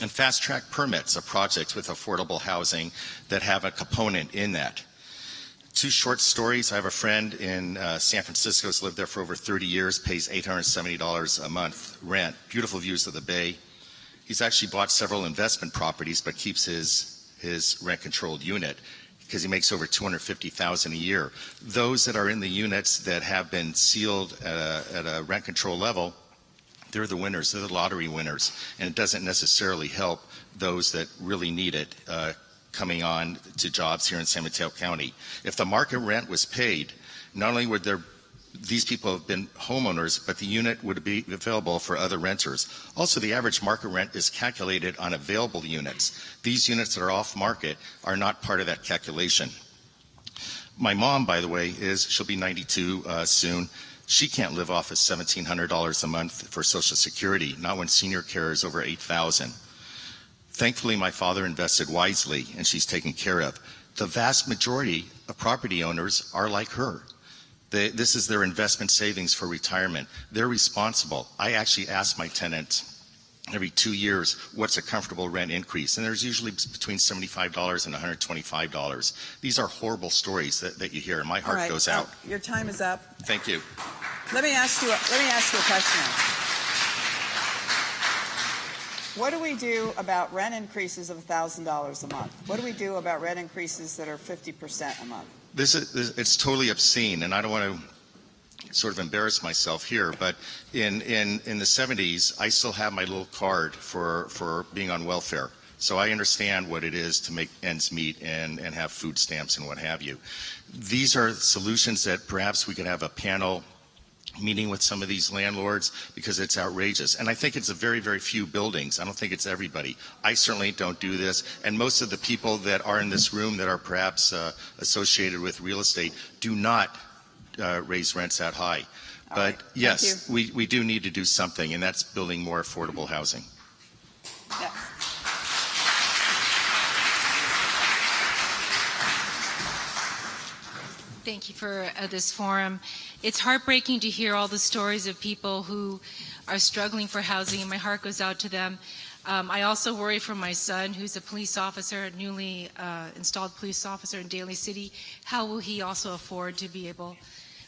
And fast track permits are projects with affordable housing that have a component in that. Two short stories. I have a friend in San Francisco who's lived there for over 30 years, pays $870 a month rent, beautiful views of the bay. He's actually bought several investment properties, but keeps his rent-controlled unit because he makes over $250,000 a year. Those that are in the units that have been sealed at a rent control level, they're the winners. They're the lottery winners, and it doesn't necessarily help those that really need it coming on to jobs here in San Mateo County. If the market rent was paid, not only would these people have been homeowners, but the unit would be available for other renters. Also, the average market rent is calculated on available units. These units that are off market are not part of that calculation. My mom, by the way, she'll be 92 soon. She can't live off of $1,700 a month for Social Security, not when senior care is over $8,000. Thankfully, my father invested wisely, and she's taken care of. The vast majority of property owners are like her. This is their investment savings for retirement. They're responsible. I actually ask my tenants every 2 years, what's a comfortable rent increase? And there's usually between $75 and $125. These are horrible stories that you hear, and my heart goes out. Your time is up. Thank you. Let me ask you a question. What do we do about rent increases of $1,000 a month? What do we do about rent increases that are 50% a month? It's totally obscene, and I don't want to sort of embarrass myself here, but in the 70s, I still have my little card for being on welfare. So I understand what it is to make ends meet and have food stamps and what have you. These are solutions that perhaps we could have a panel meeting with some of these landlords, because it's outrageous. And I think it's a very, very few buildings. I don't think it's everybody. I certainly don't do this. And most of the people that are in this room that are perhaps associated with real estate do not raise rents that high. But yes, we do need to do something, and that's building more affordable housing. Yeah. Thank you for this forum. It's heartbreaking to hear all the stories of people who are struggling for housing, and my heart goes out to them. I also worry for my son, who's a police officer, a newly installed police officer in Daly City. How will he also afford to be able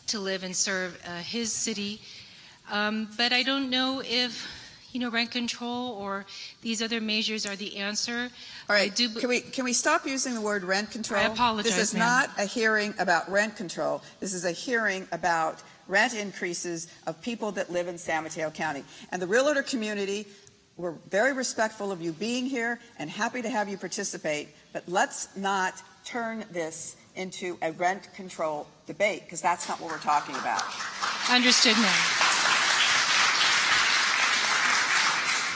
to live and serve his city? But I don't know if rent control or these other measures are the answer. All right, can we stop using the word rent control? I apologize, This is not a hearing about rent control. This is a hearing about rent increases of people that live in San Mateo County. And the realtor community, we're very respectful of you being here and happy to have you participate, but let's not turn this into a rent control debate, because that's not what we're talking about. Understood, ma'am.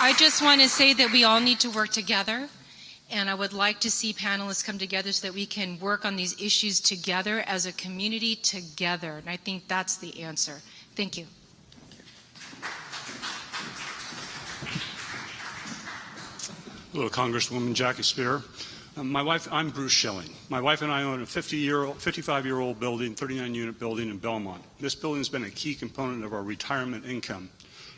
I just want to say that we all need to work together, and I would like to see panelists come together so that we can work on these issues together as a community together, and I think that's the answer. Thank you. Hello, Congresswoman Jackie Speier. My wife, I'm Bruce Schilling. My wife and I own a 55-year-old building, 39-unit building in Belmont. This building has been a key component of our retirement income.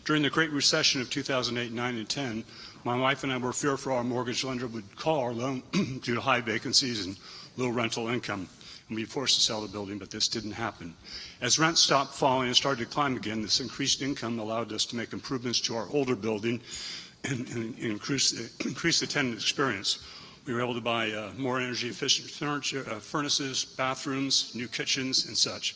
During the Great Recession of 2008, 9, and 10, my wife and I were fearful our mortgage lender would call our loan due to high vacancies and low rental income, and we were forced to sell the building, but this didn't happen. As rent stopped falling and started to climb again, this increased income allowed us to make improvements to our older building and increase the tenant experience. We were able to buy more energy efficient furnaces, bathrooms, new kitchens, and such.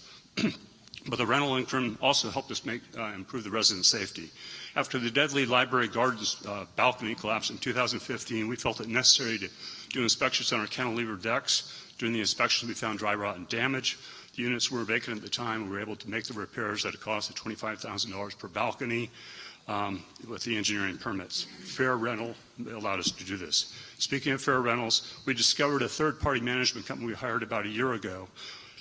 But the rental income also helped us improve the resident safety. After the deadly Library Gardens balcony collapse in 2015, we felt it necessary to do inspections on our cantilever decks. During the inspections, we found dry rot and damage. The units were vacant at the time. We were able to make the repairs at a cost of $25,000 per balcony with the engineering permits. Fair rental allowed us to do this. Speaking of fair rentals, we discovered a third-party management company we hired about a year ago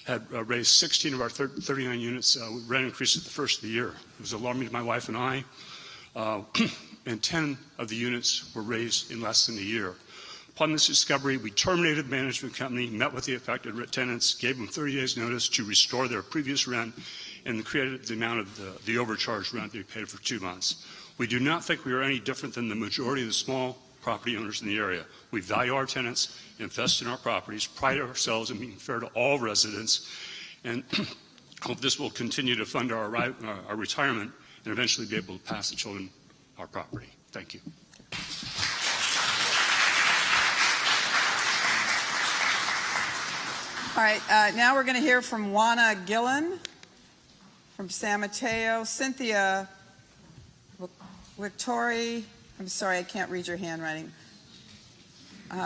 had raised 16 of our 39 units rent increases the first of the year. It was alarming to my wife and I, and 10 of the units were raised in less than a year. Upon this discovery, we terminated the management company, met with the affected tenants, gave them 30 days notice to restore their previous rent, and created the amount of the overcharged rent they paid for 2 months. We do not think we are any different than the majority of the small property owners in the area. We value our tenants, invest in our properties, pride ourselves in being fair to all residents, and hope this will continue to fund our retirement and eventually be able to pass the children our property. Thank you. All right, now we're going to hear from Juana Gillen from San Mateo, Cynthia Victori, I'm sorry, I can't read your handwriting,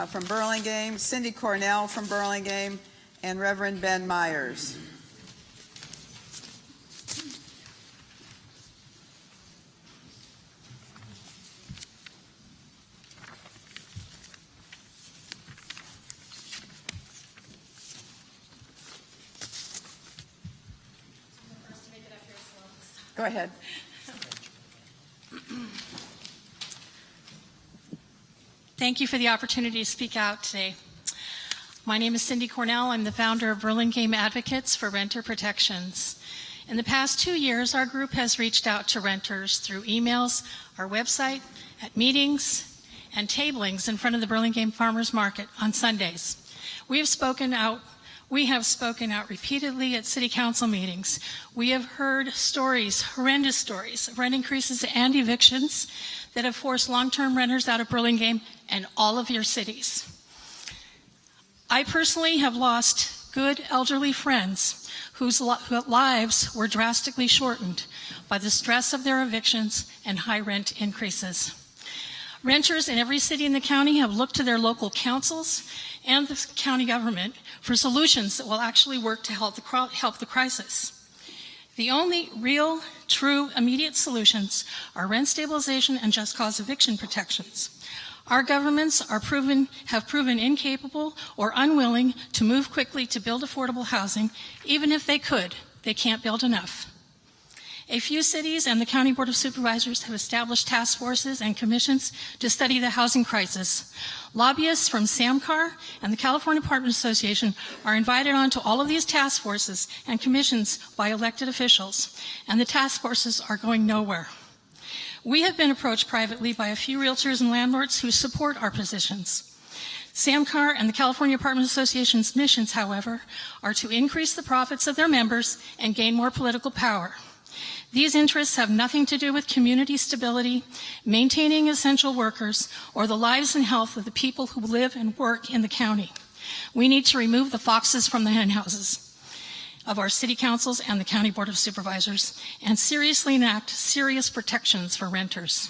from Burlingame, Cindy Cornell from Burlingame, and Reverend Ben Myers. Go ahead. Thank you for the opportunity to speak out today. My name is Cindy Cornell. I'm the founder of Burlingame Advocates for Renter Protections. In the past 2 years, our group has reached out to renters through emails, our website, at meetings, and tablings in front of the Burlingame Farmers Market on Sundays. We have spoken out repeatedly at city council meetings. We have heard stories, horrendous stories, of rent increases and evictions that have forced long-term renters out of Burlingame and all of your cities. I personally have lost good elderly friends whose lives were drastically shortened by the stress of their evictions and high rent increases. Renters in every city in the county have looked to their local councils and the county government for solutions that will actually work to help the crisis. The only real, true, immediate solutions are rent stabilization and just cause eviction protections. Our governments have proven incapable or unwilling to move quickly to build affordable housing. Even if they could, they can't build enough. A few cities and the County Board of Supervisors have established task forces and commissions to study the housing crisis. Lobbyists from SAMCAR and the California Apartment Association are invited onto all of these task forces and commissions by elected officials, and the task forces are going nowhere. We have been approached privately by a few realtors and landlords who support our positions. SAMCAR and the California Apartment Association's missions, however, are to increase the profits of their members and gain more political power. These interests have nothing to do with community stability, maintaining essential workers, or the lives and health of the people who live and work in the county. We need to remove the foxes from the henhouses of our city councils and the County Board of Supervisors and seriously enact serious protections for renters.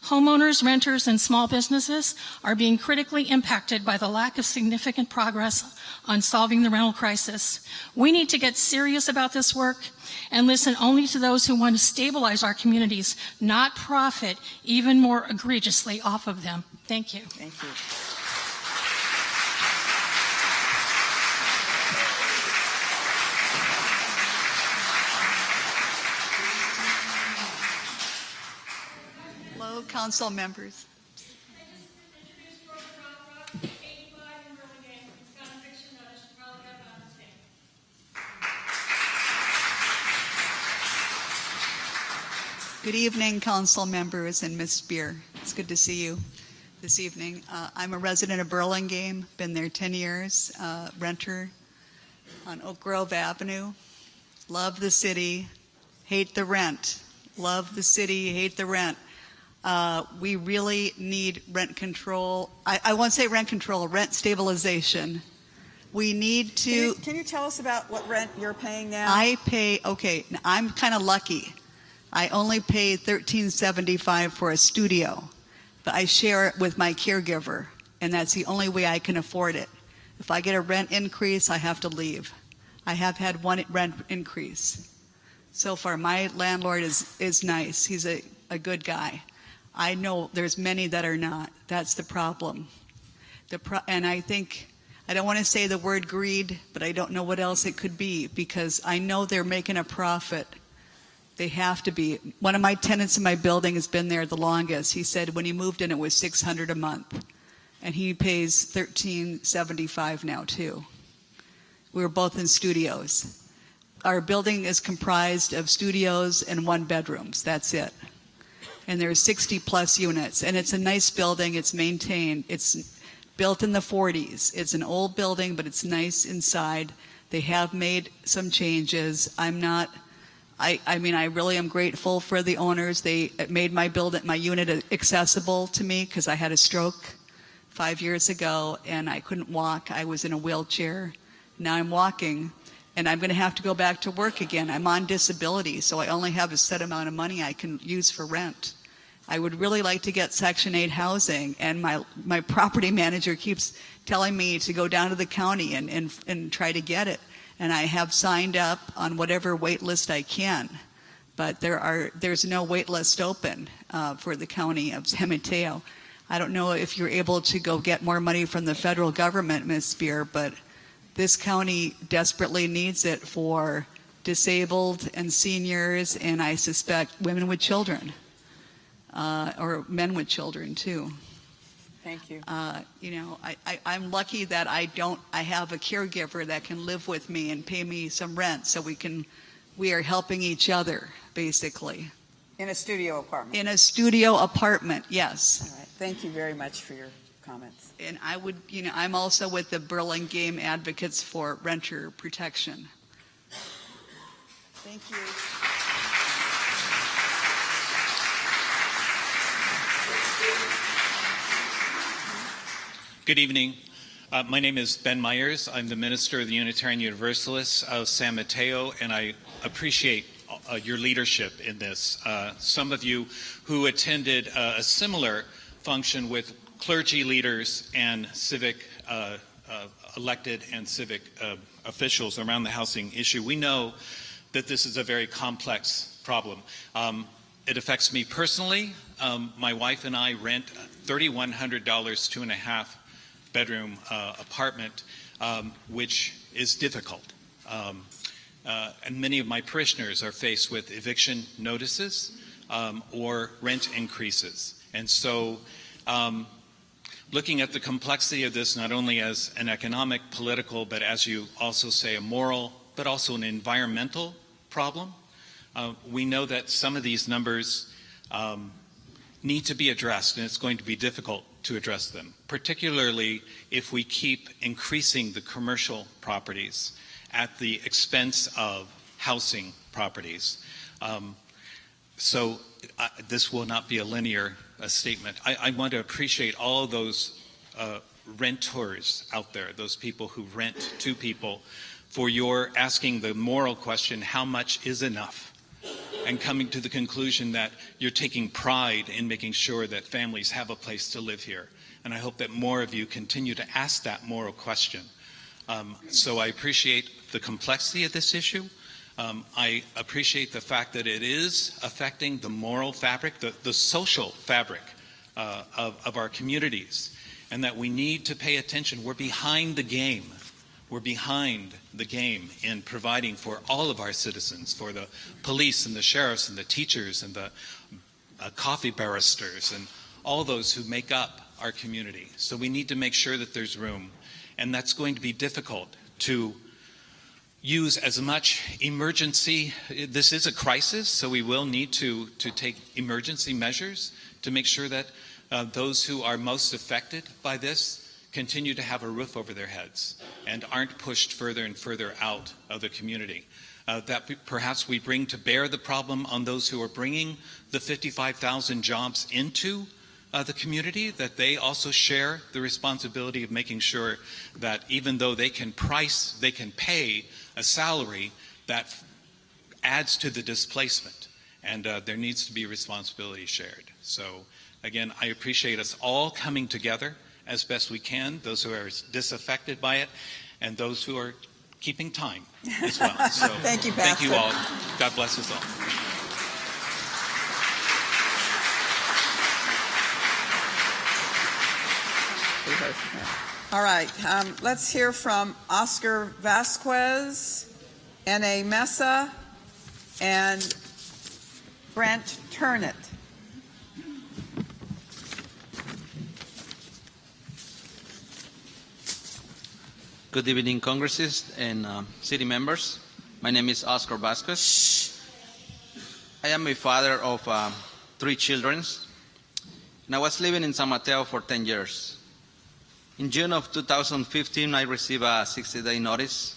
Homeowners, renters, and small businesses are being critically impacted by the lack of significant progress on solving the rental crisis. We need to get serious about this work and listen only to those who want to stabilize our communities, not profit even more egregiously off of them. Thank you. Thank you. Hello, council members. Good evening, council members and Ms. Speier. It's good to see you this evening. I'm a resident of Burlingame, been there 10 years, renter on Oak Grove Avenue. Love the city, hate the rent. Love the city, hate the rent. We really need rent control. I won't say rent control, rent stabilization. We need to. Can you tell us about what rent you're paying now? I'm kind of lucky. I only pay $13.75 for a studio, but I share it with my caregiver, and that's the only way I can afford it. If I get a rent increase, I have to leave. I have had one rent increase. So far, my landlord is nice. He's a good guy. I know there's many that are not. That's the problem. And I think, I don't want to say the word greed, but I don't know what else it could be, because I know they're making a profit. They have to be. One of my tenants in my building has been there the longest. He said when he moved in, it was $600 a month. And he pays $13.75 now, too. We were both in studios. Our building is comprised of studios and 1-bedrooms. That's it. And there's 60-plus units. And it's a nice building. It's maintained. It's built in the 40s. It's an old building, but it's nice inside. They have made some changes. I really am grateful for the owners. They made my unit accessible to me because I had a stroke 5 years ago and I couldn't walk. I was in a wheelchair. Now I'm walking, and I'm going to have to go back to work again. I'm on disability, so I only have a set amount of money I can use for rent. I would really like to get Section 8 housing, and my property manager keeps telling me to go down to the county and try to get it. And I have signed up on whatever wait list I can, but there's no wait list open for the county of San Mateo. I don't know if you're able to go get more money from the federal government, Ms. Speier, but this county desperately needs it for disabled and seniors, and I suspect women with children, or men with children too. Thank you. I'm lucky that I have a caregiver that can live with me and pay me some rent, so we are helping each other, basically. In a studio apartment? In a studio apartment, yes. All right. Thank you very much for your comments. And I'm also with the Burlingame Advocates for Renter Protection. Thank you. Good evening. My name is Ben Myers. I'm the minister of the Unitarian Universalists of San Mateo, and I appreciate your leadership in this. Some of you who attended a similar function with clergy leaders and civic elected and civic officials around the housing issue, we know that this is a very complex problem. It affects me personally. My wife and I rent $3,100, 2.5 bedroom apartment, which is difficult. And many of my parishioners are faced with eviction notices or rent increases. And so looking at the complexity of this, not only as an economic, political, but as you also say, a moral, but also an environmental problem, we know that some of these numbers need to be addressed, and it's going to be difficult to address them, particularly if we keep increasing the commercial properties at the expense of housing properties. So this will not be a linear statement. I want to appreciate all of those renters out there, those people who rent to people, for your asking the moral question, how much is enough? And coming to the conclusion that you're taking pride in making sure that families have a place to live here. And I hope that more of you continue to ask that moral question. So I appreciate the complexity of this issue. I appreciate the fact that it is affecting the moral fabric, the social fabric of our communities, and that we need to pay attention. We're behind the game. We're behind the game in providing for all of our citizens, for the police and the sheriffs and the teachers and the coffee barristers and all those who make up our community. So we need to make sure that there's room. And that's going to be difficult to use as much emergency. This is a crisis, so we will need to take emergency measures to make sure that those who are most affected by this continue to have a roof over their heads and aren't pushed further and further out of the community. that perhaps we bring to bear the problem on those who are bringing the 55,000 jobs into the community, that they also share the responsibility of making sure that even though they can pay a salary that adds to the displacement, and there needs to be responsibility shared. So again, I appreciate us all coming together as best we can, those who are disaffected by it, and those who are keeping time as well. So Thank you, Pastor. thank you all. God bless us all. All right, let's hear from Oscar Vasquez, N.A. Mesa, and Brent Turnett. Good evening, Congresses and city members. My name is Oscar Vasquez. I am a father of 3 children, and I was living in San Mateo for 10 years. In June of 2015, I received a 60-day notice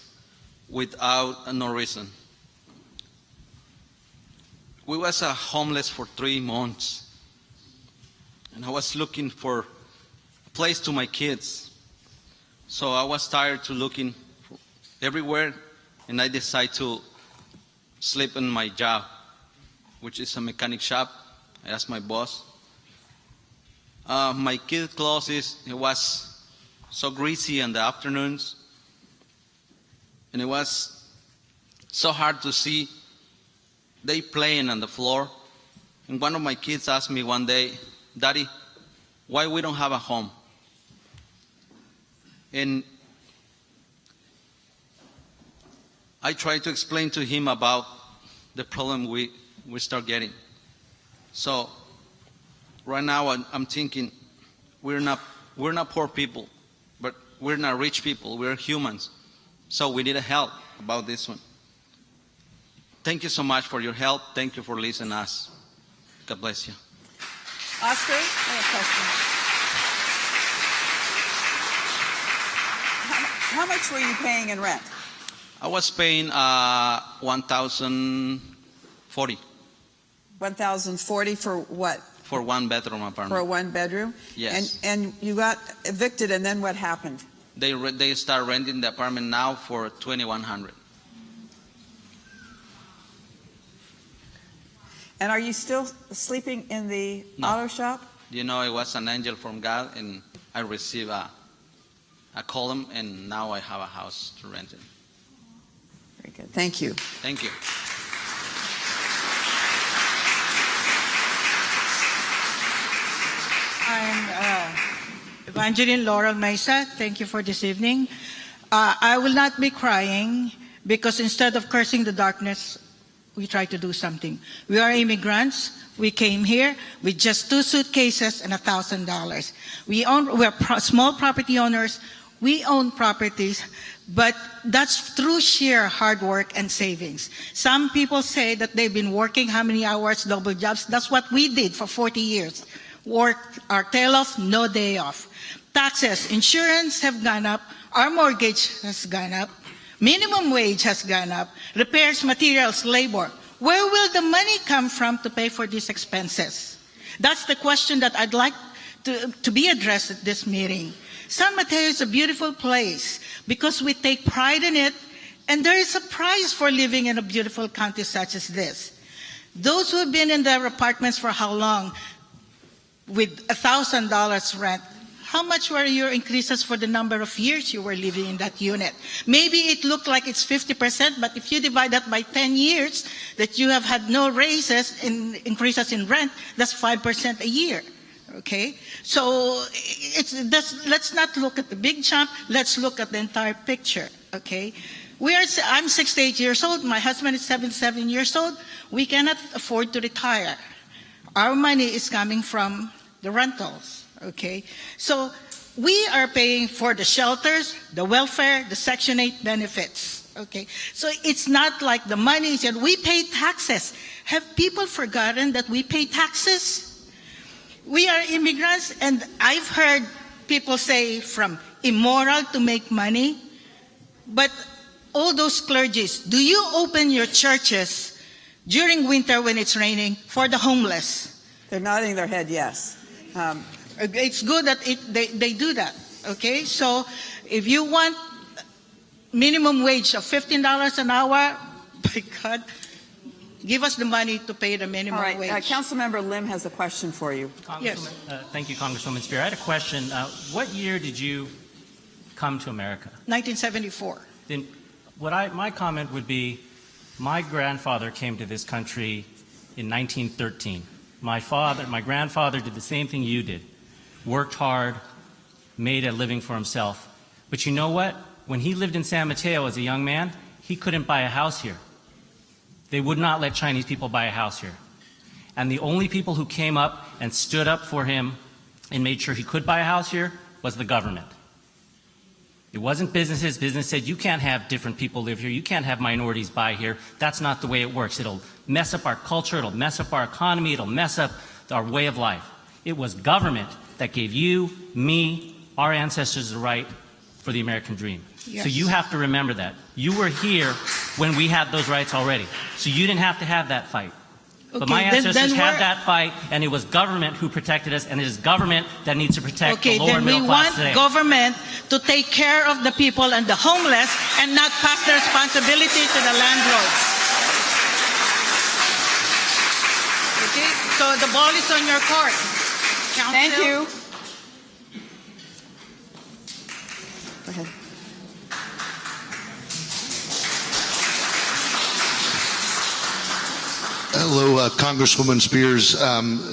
without no reason. We was homeless for 3 months, and I was looking for a place to my kids. So I was tired to looking everywhere, and I decided to sleep in my job, which is a mechanic shop. I asked my boss. My kid clothes, it was so greasy in the afternoons, and it was so hard to see. They playing on the floor, and one of my kids asked me one day, "Daddy, why we don't have a home?" And I tried to explain to him about the problem we start getting. So right now I'm thinking we're not poor people, but we're not rich people. We're humans. So we need help about this one. Thank you so much for your help. Thank you for listening to us. God bless you. Oscar, I have a question. How much were you paying in rent? I was paying $1,040 $1,040 for what? for 1-bedroom apartment. For a 1-bedroom? Yes. And you got evicted, and then what happened? They start renting the apartment now for $2,100. And are you still sleeping in the auto shop? You know, it was an angel from God, and I received a column, and now I have a house to rent it. Very good. Thank you. Thank you. I'm Evangeline Laurel Mesa. Thank you for this evening. I will not be crying because instead of cursing the darkness, we try to do something. We are immigrants. We came here with just 2 suitcases and $1,000. We're small property owners. We own properties, but that's through sheer hard work and savings. Some people say that they've been working how many hours, double jobs. That's what we did for 40 years. Worked our tail off, no day off. Taxes, insurance have gone up. Our mortgage has gone up. Minimum wage has gone up. Repairs, materials, labor. Where will the money come from to pay for these expenses? That's the question that I'd like to be addressed at this meeting. San Mateo is a beautiful place because we take pride in it, and there is a price for living in a beautiful county such as this. Those who have been in their apartments for how long? With $1,000 rent, how much were your increases for the number of years you were living in that unit? Maybe it looked like it's 50%, but if you divide that by 10 years that you have had no raises in increases in rent, that's 5% a year. Okay, so let's not look at the big jump. Let's look at the entire picture. Okay, I'm 68 years old. My husband is 77 years old. We cannot afford to retire. Our money is coming from the rentals. Okay, so we are paying for the shelters, the welfare, the Section 8 benefits. Okay, so it's not like the money is. We pay taxes. Have people forgotten that we pay taxes? We are immigrants, and I've heard people say from immoral to make money, but all those clergies, do you open your churches during winter when it's raining for the homeless? They're nodding their head yes. It's good that they do that, okay? So if you want minimum wage of $15 an hour, by God, give us the money to pay the minimum All right, wage. Councilmember Lim has a question for you. Yes. Thank you, Congresswoman Speier. I had a question. What year did you come to America? 1974. Then my comment would be, my grandfather came to this country in 1913. My grandfather did the same thing you did. Worked hard, made a living for himself. But you know what? When he lived in San Mateo as a young man, he couldn't buy a house here. They would not let Chinese people buy a house here. And the only people who came up and stood up for him and made sure he could buy a house here was the government. It wasn't businesses. Business said, you can't have different people live here. You can't have minorities buy here. That's not the way it works. It'll mess up our culture. It'll mess up our economy. It'll mess up our way of life. It was government that gave you, me, our ancestors the right for the American dream. Yes. So you have to remember that. You were here when we had those rights already. So you didn't have to have that fight. But my ancestors had that fight, and it was government who protected us, and it is government that needs to protect the lower middle class today. Okay, then we want government to take care of the people and the homeless and not pass the responsibility to the landlords. Okay, so the ball is on your court. Council. Thank you. Go ahead. Hello, Congresswoman Spears,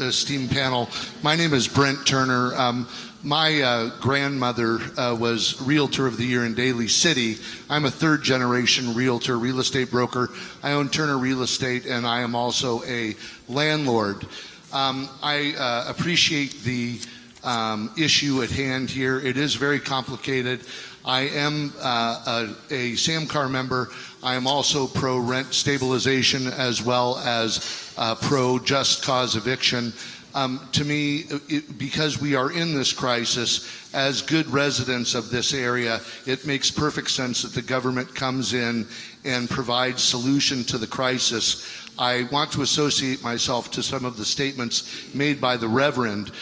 esteemed panel. My name is Brent Turner. My grandmother was Realtor of the Year in Daly City. I'm a third-generation realtor, real estate broker. I own Turner Real Estate, and I am also a landlord. I appreciate the issue at hand here. It is very complicated. I am a SAMCAR member. I am also pro-rent stabilization as well as pro-just cause eviction. To me, because we are in this crisis, as good residents of this area, it makes perfect sense that the government comes in and provides solution to the crisis. I want to associate myself to some of the statements made by the Reverend.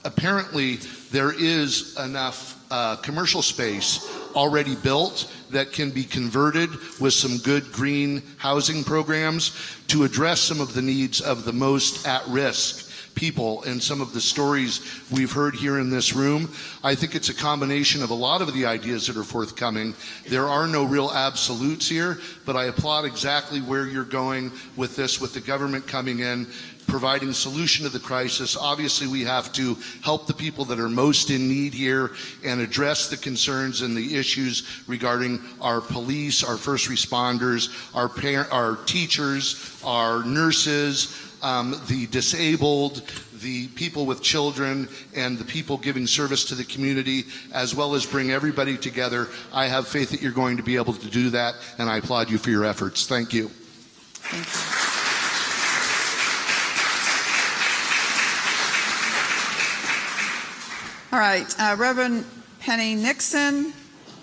Apparently, there is enough commercial space already built that can be converted with some good green housing programs to address some of the needs of the most at-risk people and some of the stories we've heard here in this room. I think it's a combination of a lot of the ideas that are forthcoming. There are no real absolutes here, but I applaud exactly where you're going with this, with the government coming in, providing solution to the crisis. Obviously, we have to help the people that are most in need here and address the concerns and the issues regarding our police, our first responders, our teachers, our nurses, the disabled, the people with children, and the people giving service to the community, as well as bring everybody together. I have faith that you're going to be able to do that, and I applaud you for your efforts. Thank you. Thank you. All right, Reverend Penny Nixon,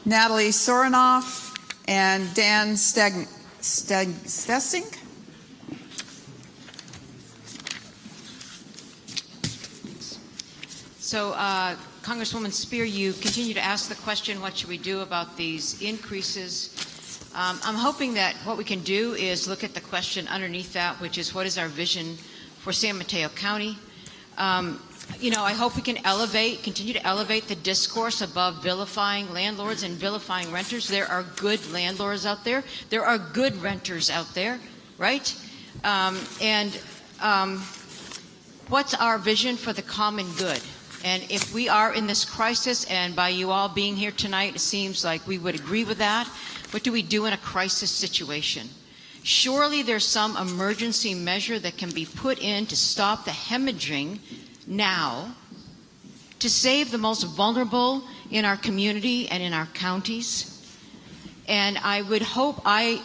Natalie Sorinoff, and Dan Stessing. So, Congresswoman Speier, you continue to ask the question, what should we do about these increases? I'm hoping that what we can do is look at the question underneath that, which is what is our vision for San Mateo County? You know, I hope we can continue to elevate the discourse above vilifying landlords and vilifying renters. There are good landlords out there. There are good renters out there, right? What's our vision for the common good? And if we are in this crisis, and by you all being here tonight, it seems like we would agree with that, what do we do in a crisis situation? Surely there's some emergency measure that can be put in to stop the hemorrhaging now, to save the most vulnerable in our community and in our counties. And I would hope, I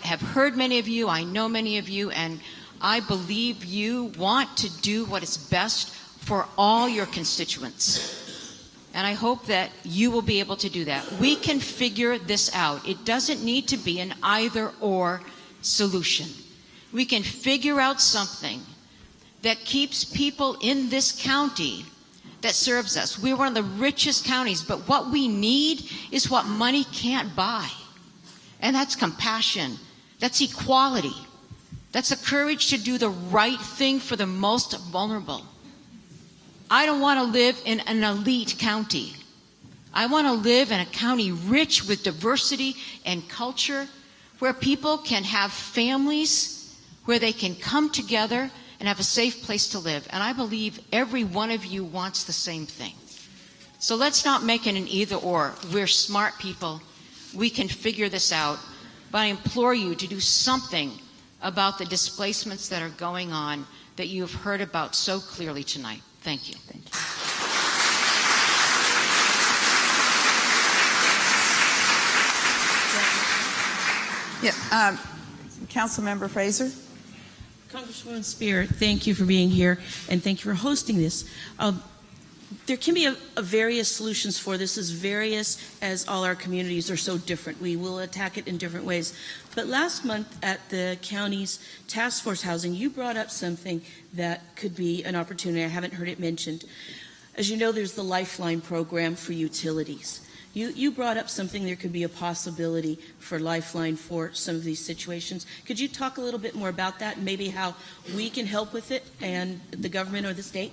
have heard many of you, I know many of you, and I believe you want to do what is best for all your constituents. And I hope that you will be able to do that. We can figure this out. It doesn't need to be an either-or solution. We can figure out something that keeps people in this county that serves us. We're one of the richest counties, but what we need is what money can't buy. And that's compassion. That's equality. That's the courage to do the right thing for the most vulnerable. I don't want to live in an elite county. I want to live in a county rich with diversity and culture, where people can have families, where they can come together and have a safe place to live. And I believe every one of you wants the same thing. So let's not make it an either or. We're smart people. We can figure this out. But I implore you to do something about the displacements that are going on that you have heard about so clearly tonight. Thank you. Thank you. Yeah, Councilmember Fraser. Congresswoman Speier, thank you for being here, and thank you for hosting this. There can be various solutions for this, as various as all our communities are so different. We will attack it in different ways. But last month at the county's task force housing, you brought up something that could be an opportunity. I haven't heard it mentioned. As you know, there's the Lifeline program for utilities. You brought up something there could be a possibility for Lifeline for some of these situations. Could you talk a little bit more about that and maybe how we can help with it and the government or the state?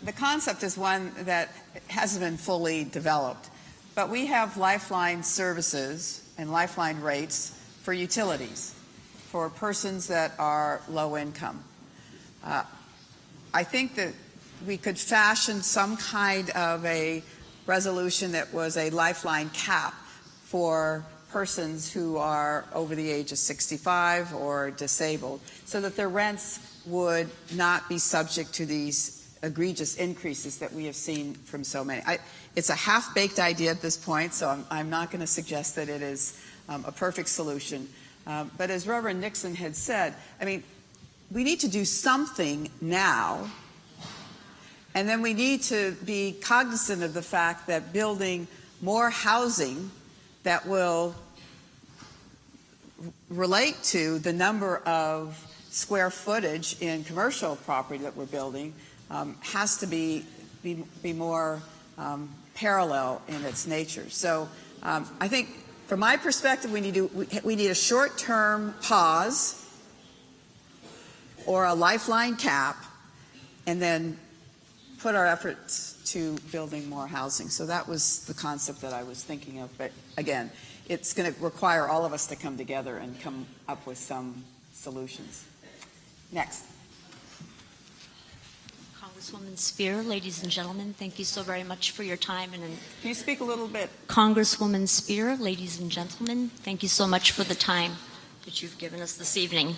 The concept is one that hasn't been fully developed, but we have Lifeline services and Lifeline rates for utilities for persons that are low income. I think that we could fashion some kind of a resolution that was a Lifeline cap for persons who are over the age of 65 or disabled, so that their rents would not be subject to these egregious increases that we have seen from so many. It's a half-baked idea at this point, so I'm not going to suggest that it is a perfect solution. But as Reverend Nixon had said, I mean, we need to do something now, and then we need to be cognizant of the fact that building more housing that will relate to the number of square footage in commercial property that we're building has to be more parallel in its nature. So I think, from my perspective, we need a short-term pause or a Lifeline cap, and then put our efforts to building more housing. So that was the concept that I was thinking of. But again, it's going to require all of us to come together and come up with some solutions. Next. Congresswoman Speier, ladies and gentlemen, thank you so very much for your time. And can you speak a little bit? Congresswoman Speier, ladies and gentlemen, thank you so much for the time that you've given us this evening.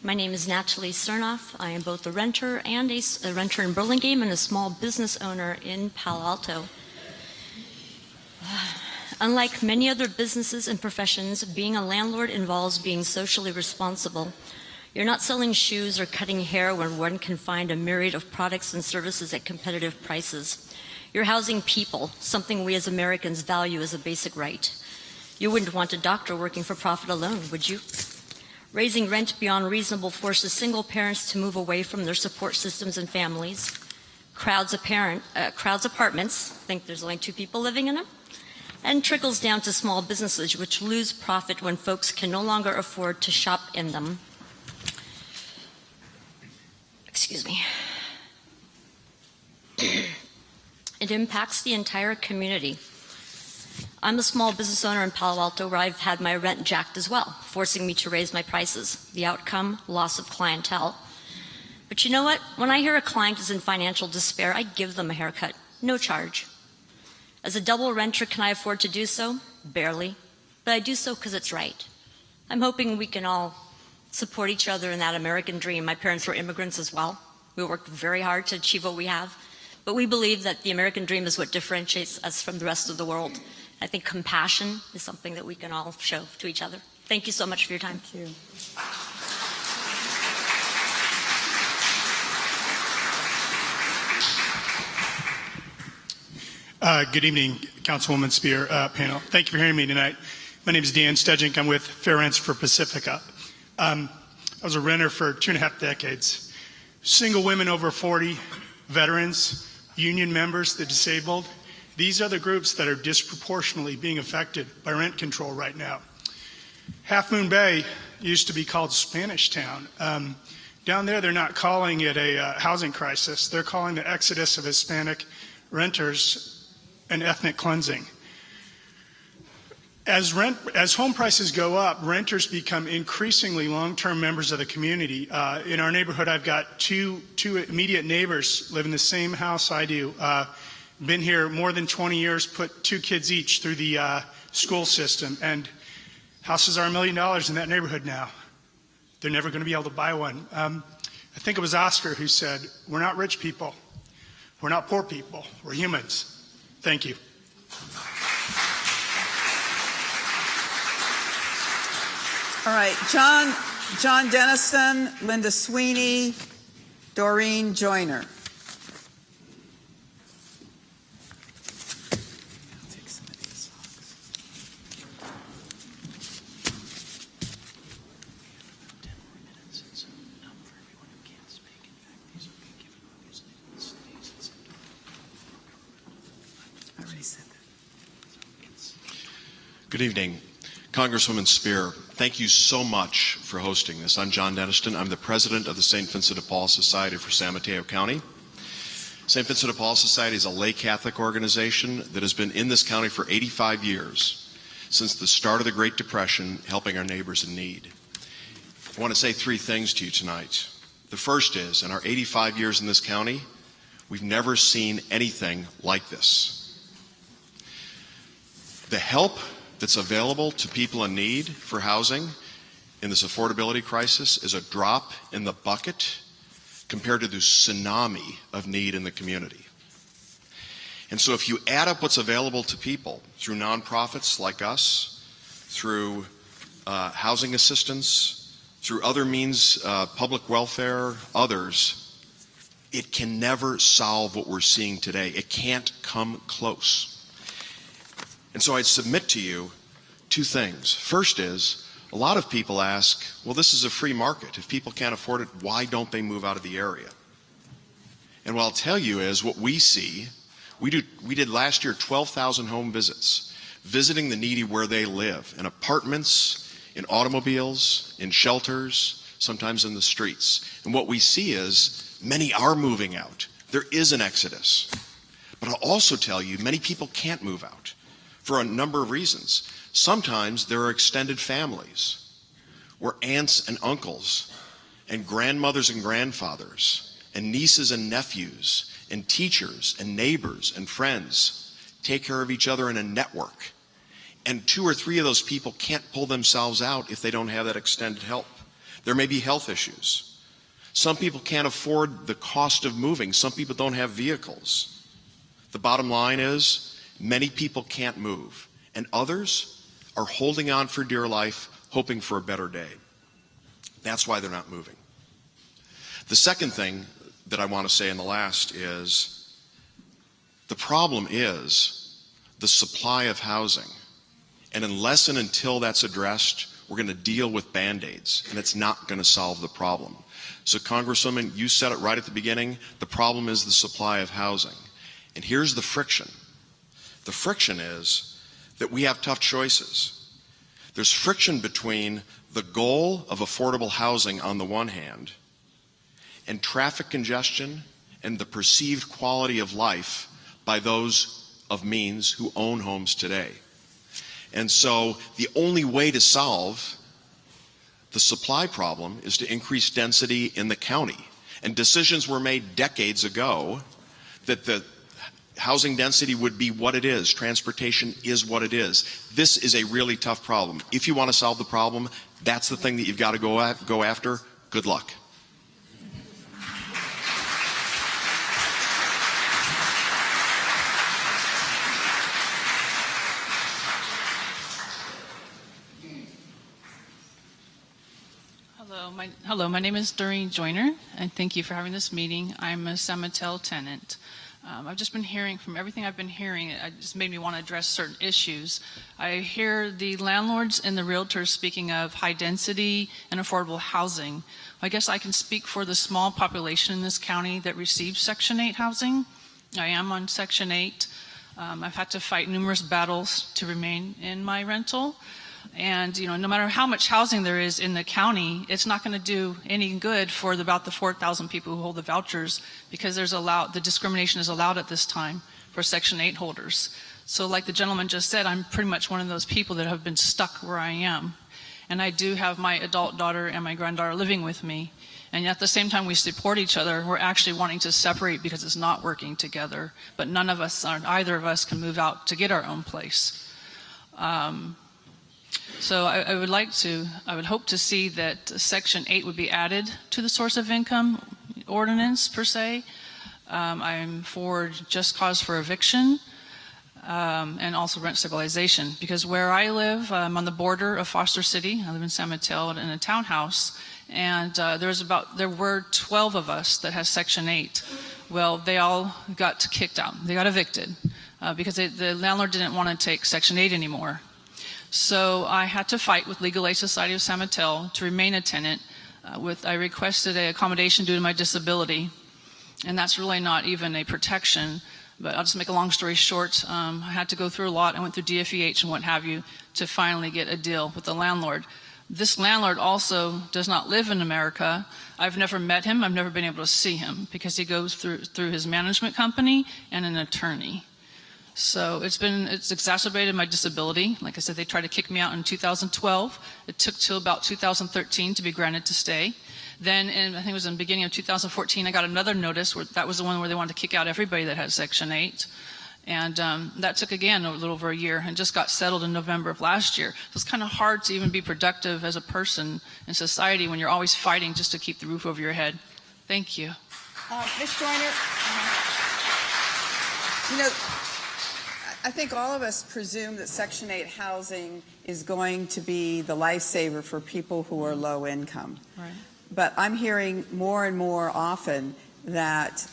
My name is Natalie Cernoff. I am both a renter and a renter in Burlingame and a small business owner in Palo Alto. Unlike many other businesses and professions, being a landlord involves being socially responsible. You're not selling shoes or cutting hair where one can find a myriad of products and services at competitive prices. You're housing people, something we as Americans value as a basic right. You wouldn't want a doctor working for profit alone, would you? Raising rent beyond reasonable forces single parents to move away from their support systems and families. Crowds apartments, think there's only 2 people living in them, and trickles down to small businesses which lose profit when folks can no longer afford to shop in them. Excuse me. It impacts the entire community. I'm a small business owner in Palo Alto where I've had my rent jacked as well, forcing me to raise my prices. The outcome, loss of clientele. But you know what? When I hear a client is in financial despair, I give them a haircut, no charge. As a double renter, can I afford to do so? Barely. But I do so because it's right. I'm hoping we can all support each other in that American dream. My parents were immigrants as well. We worked very hard to achieve what we have. But we believe that the American dream is what differentiates us from the rest of the world. I think compassion is something that we can all show to each other. Thank you so much for your time. Thank you. Good evening, Councilwoman Speier panel. Thank you for hearing me tonight. My name is Dan Stedgink. I'm with Fair Rents for Pacifica. I was a renter for 2.5 decades. Single women over 40, veterans, union members, the disabled. These are the groups that are disproportionately being affected by rent control right now. Half Moon Bay used to be called Spanish Town. Down there, they're not calling it a housing crisis. They're calling the exodus of Hispanic renters an ethnic cleansing. As home prices go up, renters become increasingly long-term members of the community. In our neighborhood, I've got two immediate neighbors live in the same house I do. Been here more than 20 years, put 2 kids each through the school system, and houses are $1 million in that neighborhood now. They're never going to be able to buy one. I think it was Oscar who said, "We're not rich people. We're not poor people. We're humans." Thank you. All right, John Dennison, Linda Sweeney, Doreen Joyner. Good evening. Congresswoman Speier, thank you so much for hosting this. I'm John Denniston. I'm the president of the St. Vincent de Paul Society for San Mateo County. St. Vincent de Paul Society is a lay Catholic organization that has been in this county for 85 years, since the start of the Great Depression, helping our neighbors in need. I want to say 3 things to you tonight. The first is, in our 85 years in this county, we've never seen anything like this. The help that's available to people in need for housing in this affordability crisis is a drop in the bucket compared to the tsunami of need in the community. And so if you add up what's available to people through nonprofits like us, through housing assistance, through other means, public welfare, others, it can never solve what we're seeing today. It can't come close. And so I submit to you 2 things. First is, a lot of people ask, well, this is a free market. If people can't afford it, why don't they move out of the area? And what I'll tell you is what we see, we did last year 12,000 home visits, visiting the needy where they live, in apartments, in automobiles, in shelters, sometimes in the streets. And what we see is many are moving out. There is an exodus. But I'll also tell you, many people can't move out for a number of reasons. Sometimes there are extended families where aunts and uncles and grandmothers and grandfathers and nieces and nephews and teachers and neighbors and friends take care of each other in a network. And 2 or 3 of those people can't pull themselves out if they don't have that extended help. There may be health issues. Some people can't afford the cost of moving. Some people don't have vehicles. The bottom line is, many people can't move, and others are holding on for dear life, hoping for a better day. That's why they're not moving. The second thing that I want to say in the last is, the problem is the supply of housing. And unless and until that's addressed, we're going to deal with Band-Aids, and it's not going to solve the problem. So Congresswoman, you said it right at the beginning, the problem is the supply of housing. And here's the friction. The friction is that we have tough choices. There's friction between the goal of affordable housing on the one hand and traffic congestion and the perceived quality of life by those of means who own homes today. And so the only way to solve the supply problem is to increase density in the county. And decisions were made decades ago that the housing density would be what it is. Transportation is what it is. This is a really tough problem. If you want to solve the problem, that's the thing that you've got to go after. Good luck. Hello, my name is Doreen Joyner, and thank you for having this meeting. I'm a San Mateo tenant. I've just been hearing, from everything I've been hearing, it just made me want to address certain issues. I hear the landlords and the realtors speaking of high density and affordable housing. I guess I can speak for the small population in this county that receives Section 8 housing. I am on Section 8. I've had to fight numerous battles to remain in my rental. And, no matter how much housing there is in the county, it's not going to do any good for about the 4,000 people who hold the vouchers, because the discrimination is allowed at this time for Section 8 holders. So like the gentleman just said, I'm pretty much one of those people that have been stuck where I am. And I do have my adult daughter and my granddaughter living with me. And at the same time we support each other, we're actually wanting to separate because it's not working together. But either of us can move out to get our own place. So I would hope to see that Section 8 would be added to the source of income ordinance per se. I'm for just cause for eviction and also rent stabilization, because where I live, I'm on the border of Foster City. I live in San Mateo in a townhouse, and there were 12 of us that has Section 8. Well, they all got kicked out. They got evicted because the landlord didn't want to take Section 8 anymore. So I had to fight with Legal Aid Society of San Mateo to remain a tenant. I requested an accommodation due to my disability, and that's really not even a protection. But I'll just make a long story short. I had to go through a lot. I went through DFEH and what have you to finally get a deal with the landlord. This landlord also does not live in America. I've never met him. I've never been able to see him because he goes through his management company and an attorney. So it's exacerbated my disability. Like I said, they tried to kick me out in 2012. It took till about 2013 to be granted to stay. Then, I think it was in the beginning of 2014, I got another notice. That was the one where they wanted to kick out everybody that had Section 8. And that took, again, a little over a year and just got settled in November of last year. So it's kind of hard to even be productive as a person in society when you're always fighting just to keep the roof over your head. Thank you. Ms. Joyner, I think all of us presume that Section 8 housing is going to be the lifesaver for people who are low income. Right. But I'm hearing more and more often that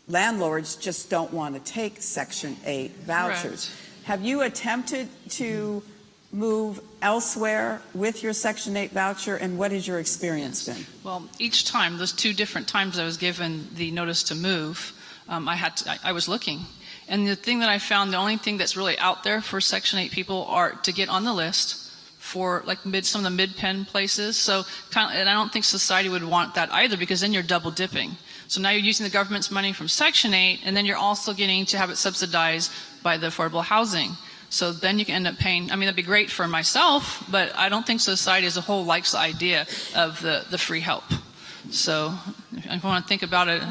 landlords just don't want to take Section 8 vouchers. Correct. Have you attempted to move elsewhere with your Section 8 voucher, and what has your experience been? Well, each time, those 2 different times I was given the notice to move, I was looking. And the thing that I found, the only thing that's really out there for Section 8 people are to get on the list for like some of the mid-pen places. So, and I don't think society would want that either, because then you're double dipping. So now you're using the government's money from Section 8, and then you're also getting to have it subsidized by the affordable housing. So then you can end up paying. I mean, that'd be great for myself, but I don't think society as a whole likes the idea of the free help. So I want to think about it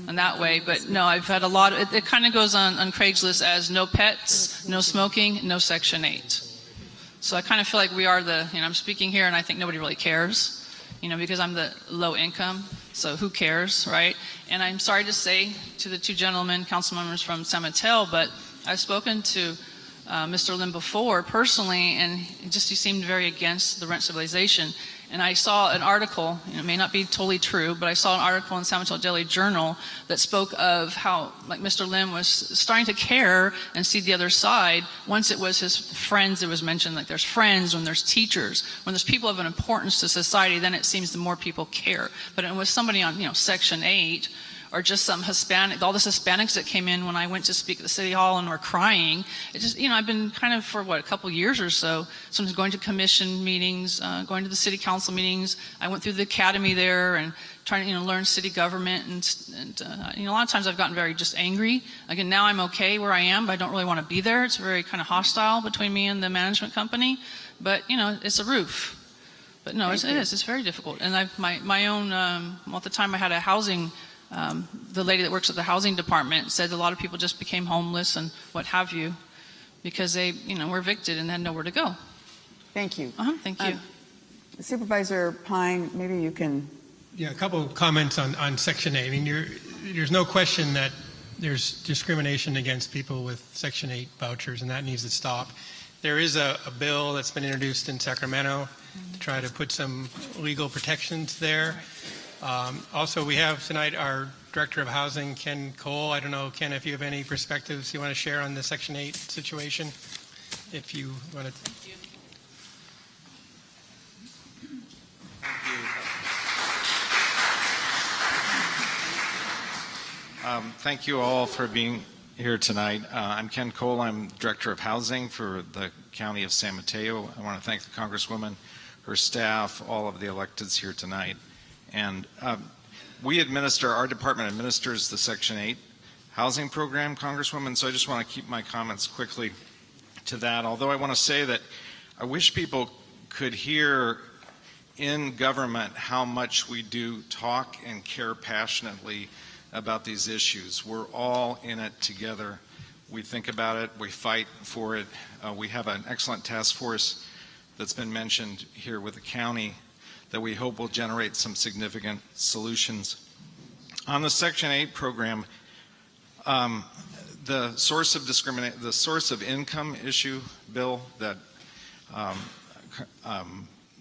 in that way. But no, I've had a lot of, it kind of goes on Craigslist as no pets, no smoking, no Section 8. So I kind of feel like we are I'm speaking here and I think nobody really cares, because I'm the low income. So who cares, right? And I'm sorry to say to the 2 gentlemen, council members from San Mateo, but I've spoken to Mr. Lim before personally, and he seemed very against the rent stabilization. And I saw an article, it may not be totally true, but I saw an article in San Mateo Daily Journal that spoke of how, like, Mr. Lim was starting to care and see the other side. Once it was his friends, it was mentioned, like there's friends, when there's teachers, when there's people of an importance to society, then it seems the more people care. But it was somebody on, Section 8, or just some Hispanic, all these Hispanics that came in when I went to speak at the City Hall and were crying. It just, I've been kind of for a couple years or so, sometimes going to commission meetings, going to the city council meetings. I went through the academy there and trying to, learn city government. And a lot of times I've gotten very just angry. Again, now I'm okay where I am, but I don't really want to be there. It's very kind of hostile between me and the management company. But, it's a roof. But no, it is. It's very difficult. And my own, at the time I had a housing, the lady that works at the housing department said a lot of people just became homeless and what have you because they, were evicted and had nowhere to go. Thank you. Thank you. Supervisor Pine, maybe you can. Yeah, a couple of comments on Section 8. I mean, there's no question that there's discrimination against people with Section 8 vouchers, and that needs to stop. There is a bill that's been introduced in Sacramento to try to put some legal protections there. Also, we have tonight our Director of Housing, Ken Cole. I don't know, Ken, if you have any perspectives you want to share on the Section 8 situation, if you want to. Thank you all for being here tonight. I'm Ken Cole. I'm Director of Housing for the County of San Mateo. I want to thank the Congresswoman, her staff, all of the electeds here tonight. And our department administers the Section 8 housing program, Congresswoman, so I just want to keep my comments quickly to that. Although I want to say that I wish people could hear in government how much we do talk and care passionately about these issues. We're all in it together. We think about it, we fight for it. We have an excellent task force that's been mentioned here with the county that we hope will generate some significant solutions. On the Section 8 program, the source of income issue, Bill, that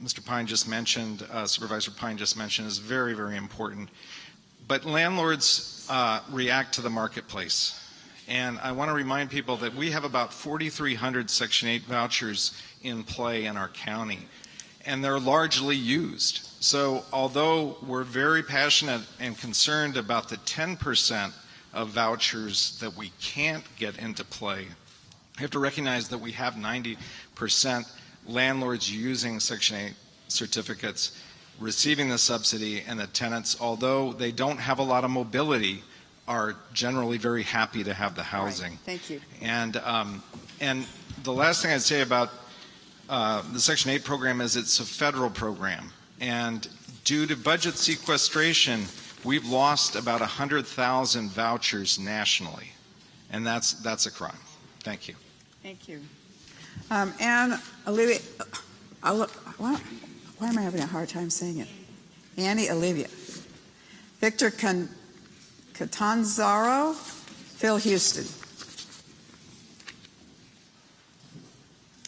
Mr. Pine just mentioned, Supervisor Pine just mentioned, is very, very important. But landlords react to the marketplace. And I want to remind people that we have about 4,300 Section 8 vouchers in play in our county, and they're largely used. So although we're very passionate and concerned about the 10% of vouchers that we can't get into play, we have to recognize that we have 90% landlords using Section 8 certificates, receiving the subsidy, and the tenants, although they don't have a lot of mobility, are generally very happy to have the housing. Right. Thank you. And the last thing I'd say about the Section 8 program is it's a federal program. And due to budget sequestration, we've lost about 100,000 vouchers nationally. And that's a crime. Thank you. Thank you. Anne Olivia, why am I having a hard time saying it? Annie Olivia. Victor Catanzaro, Phil Houston.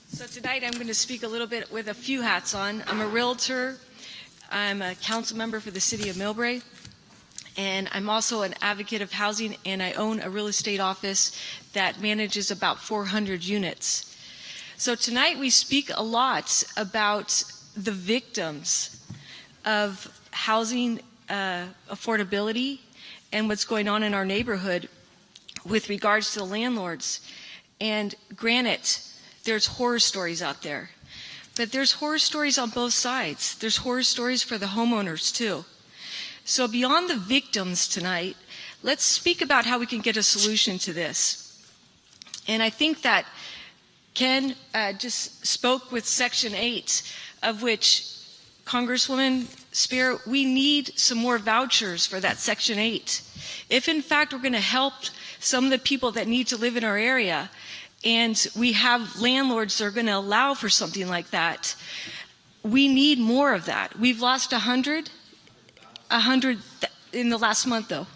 So tonight I'm going to speak a little bit with a few hats on. I'm a realtor, I'm a council member for the city of Millbrae, and I'm also an advocate of housing, and I own a real estate office that manages about 400 units. So tonight we speak a lot about the victims of housing affordability and what's going on in our neighborhood with regards to the landlords. And granted, there's horror stories out there, but there's horror stories on both sides. There's horror stories for the homeowners too. So beyond the victims tonight, let's speak about how we can get a solution to this. And I think that Ken just spoke with Section 8, of which Congresswoman Speier, we need some more vouchers for that Section 8. If in fact we're going to help some of the people that need to live in our area, and we have landlords that are going to allow for something like that, we need more of that. We've lost 100 in the last month though.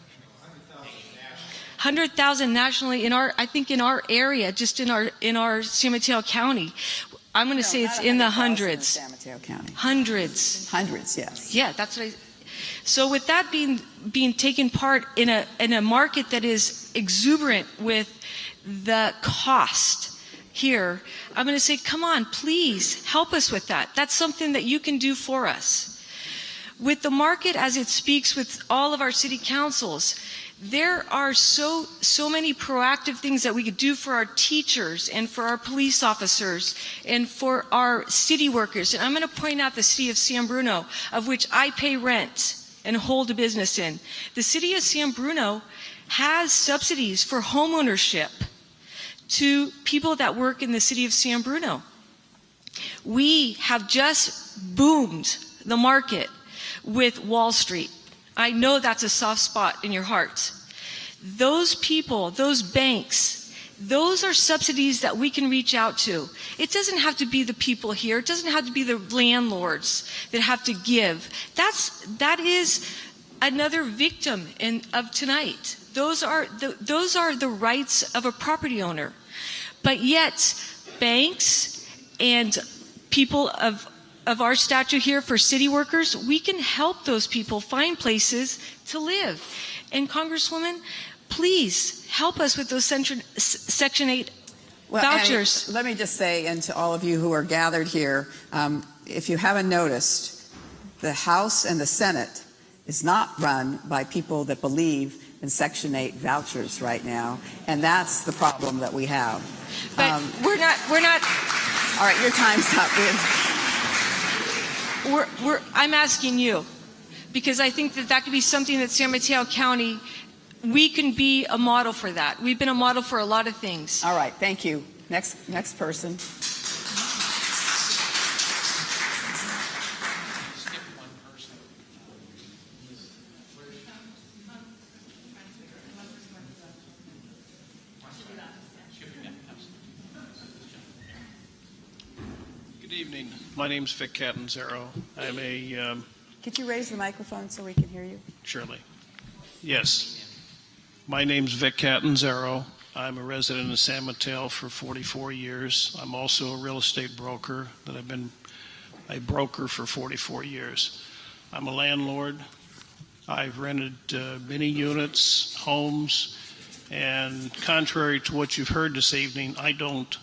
100,000 nationally I think in our area, just in our San Mateo County. I'm going to say it's in the hundreds. San Mateo County. Hundreds. Hundreds, yes. Yeah, that's what so with that being taken part in a market that is exuberant with the cost here, I'm going to say, come on, please help us with that. That's something that you can do for us. With the market as it speaks with all of our city councils, there are so many proactive things that we could do for our teachers and for our police officers and for our city workers. And I'm going to point out the city of San Bruno, of which I pay rent and hold a business in. The city of San Bruno has subsidies for homeownership to people that work in the city of San Bruno. We have just boomed the market with Wall Street. I know that's a soft spot in your heart. Those people, those banks, those are subsidies that we can reach out to. It doesn't have to be the people here. It doesn't have to be the landlords that have to give. That is another victim of tonight. Those are the rights of a property owner. But yet, banks and people of of our statute here for city workers, we can help those people find places to live. And Congresswoman, please help us with those Section 8 vouchers. Annie, let me just say, and to all of you who are gathered here, if you haven't noticed, the House and the Senate is not run by people that believe in Section 8 vouchers right now, and that's the problem that we have. But we're not. All right, your time's up. I'm asking you, because I think that could be something that San Mateo County, we can be a model for that. We've been a model for a lot of things. All right, thank you. Next person. Good evening. My name's Vic Catanzaro. I'm a... Could you raise the microphone so we can hear you? Surely. Yes. My name's Vic Catanzaro. I'm a resident of San Mateo for 44 years. I'm also a real estate broker that I've been a broker for 44 years. I'm a landlord. I've rented many units, homes, and contrary to what you've heard this evening, I don't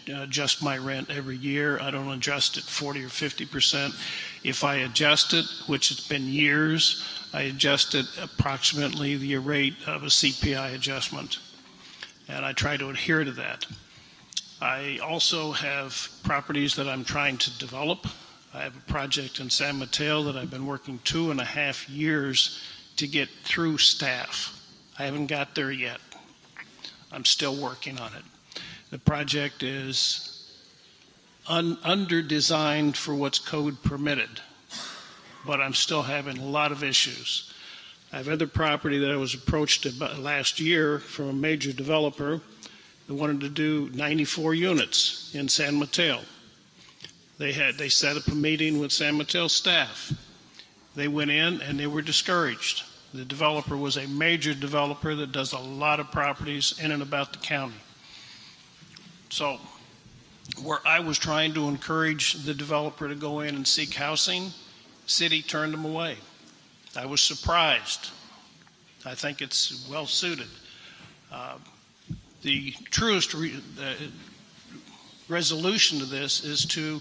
adjust my rent every year. I don't adjust it 40 or 50%. If I adjust it, which has been years, I adjust it approximately the rate of a CPI adjustment, and I try to adhere to that. I also have properties that I'm trying to develop. I have a project in San Mateo that I've been working 2.5 years to get through staff. I haven't got there yet. I'm still working on it. The project is under-designed for what's code permitted, but I'm still having a lot of issues. I have other property that I was approached about last year from a major developer that wanted to do 94 units in San Mateo. They set up a meeting with San Mateo staff. They went in and they were discouraged. The developer was a major developer that does a lot of properties in and about the county. So where I was trying to encourage the developer to go in and seek housing, city turned them away. I was surprised. I think it's well suited. The truest resolution to this is to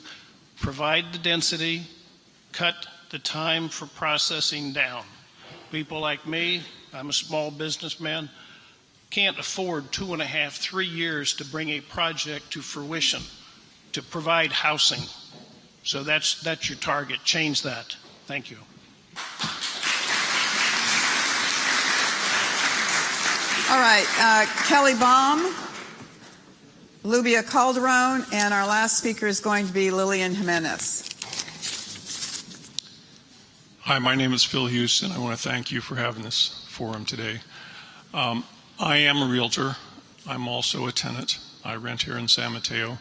provide the density, cut the time for processing down. People like me, I'm a small businessman, can't afford 2.5, 3 years to bring a project to fruition, to provide housing. So that's your target. Change that. Thank you. All right, Kelly Baum, Lubia Calderon, and our last speaker is going to be Lillian Jimenez. Hi, my name is Phil Houston. I want to thank you for having this forum today. I am a realtor. I'm also a tenant. I rent here in San Mateo.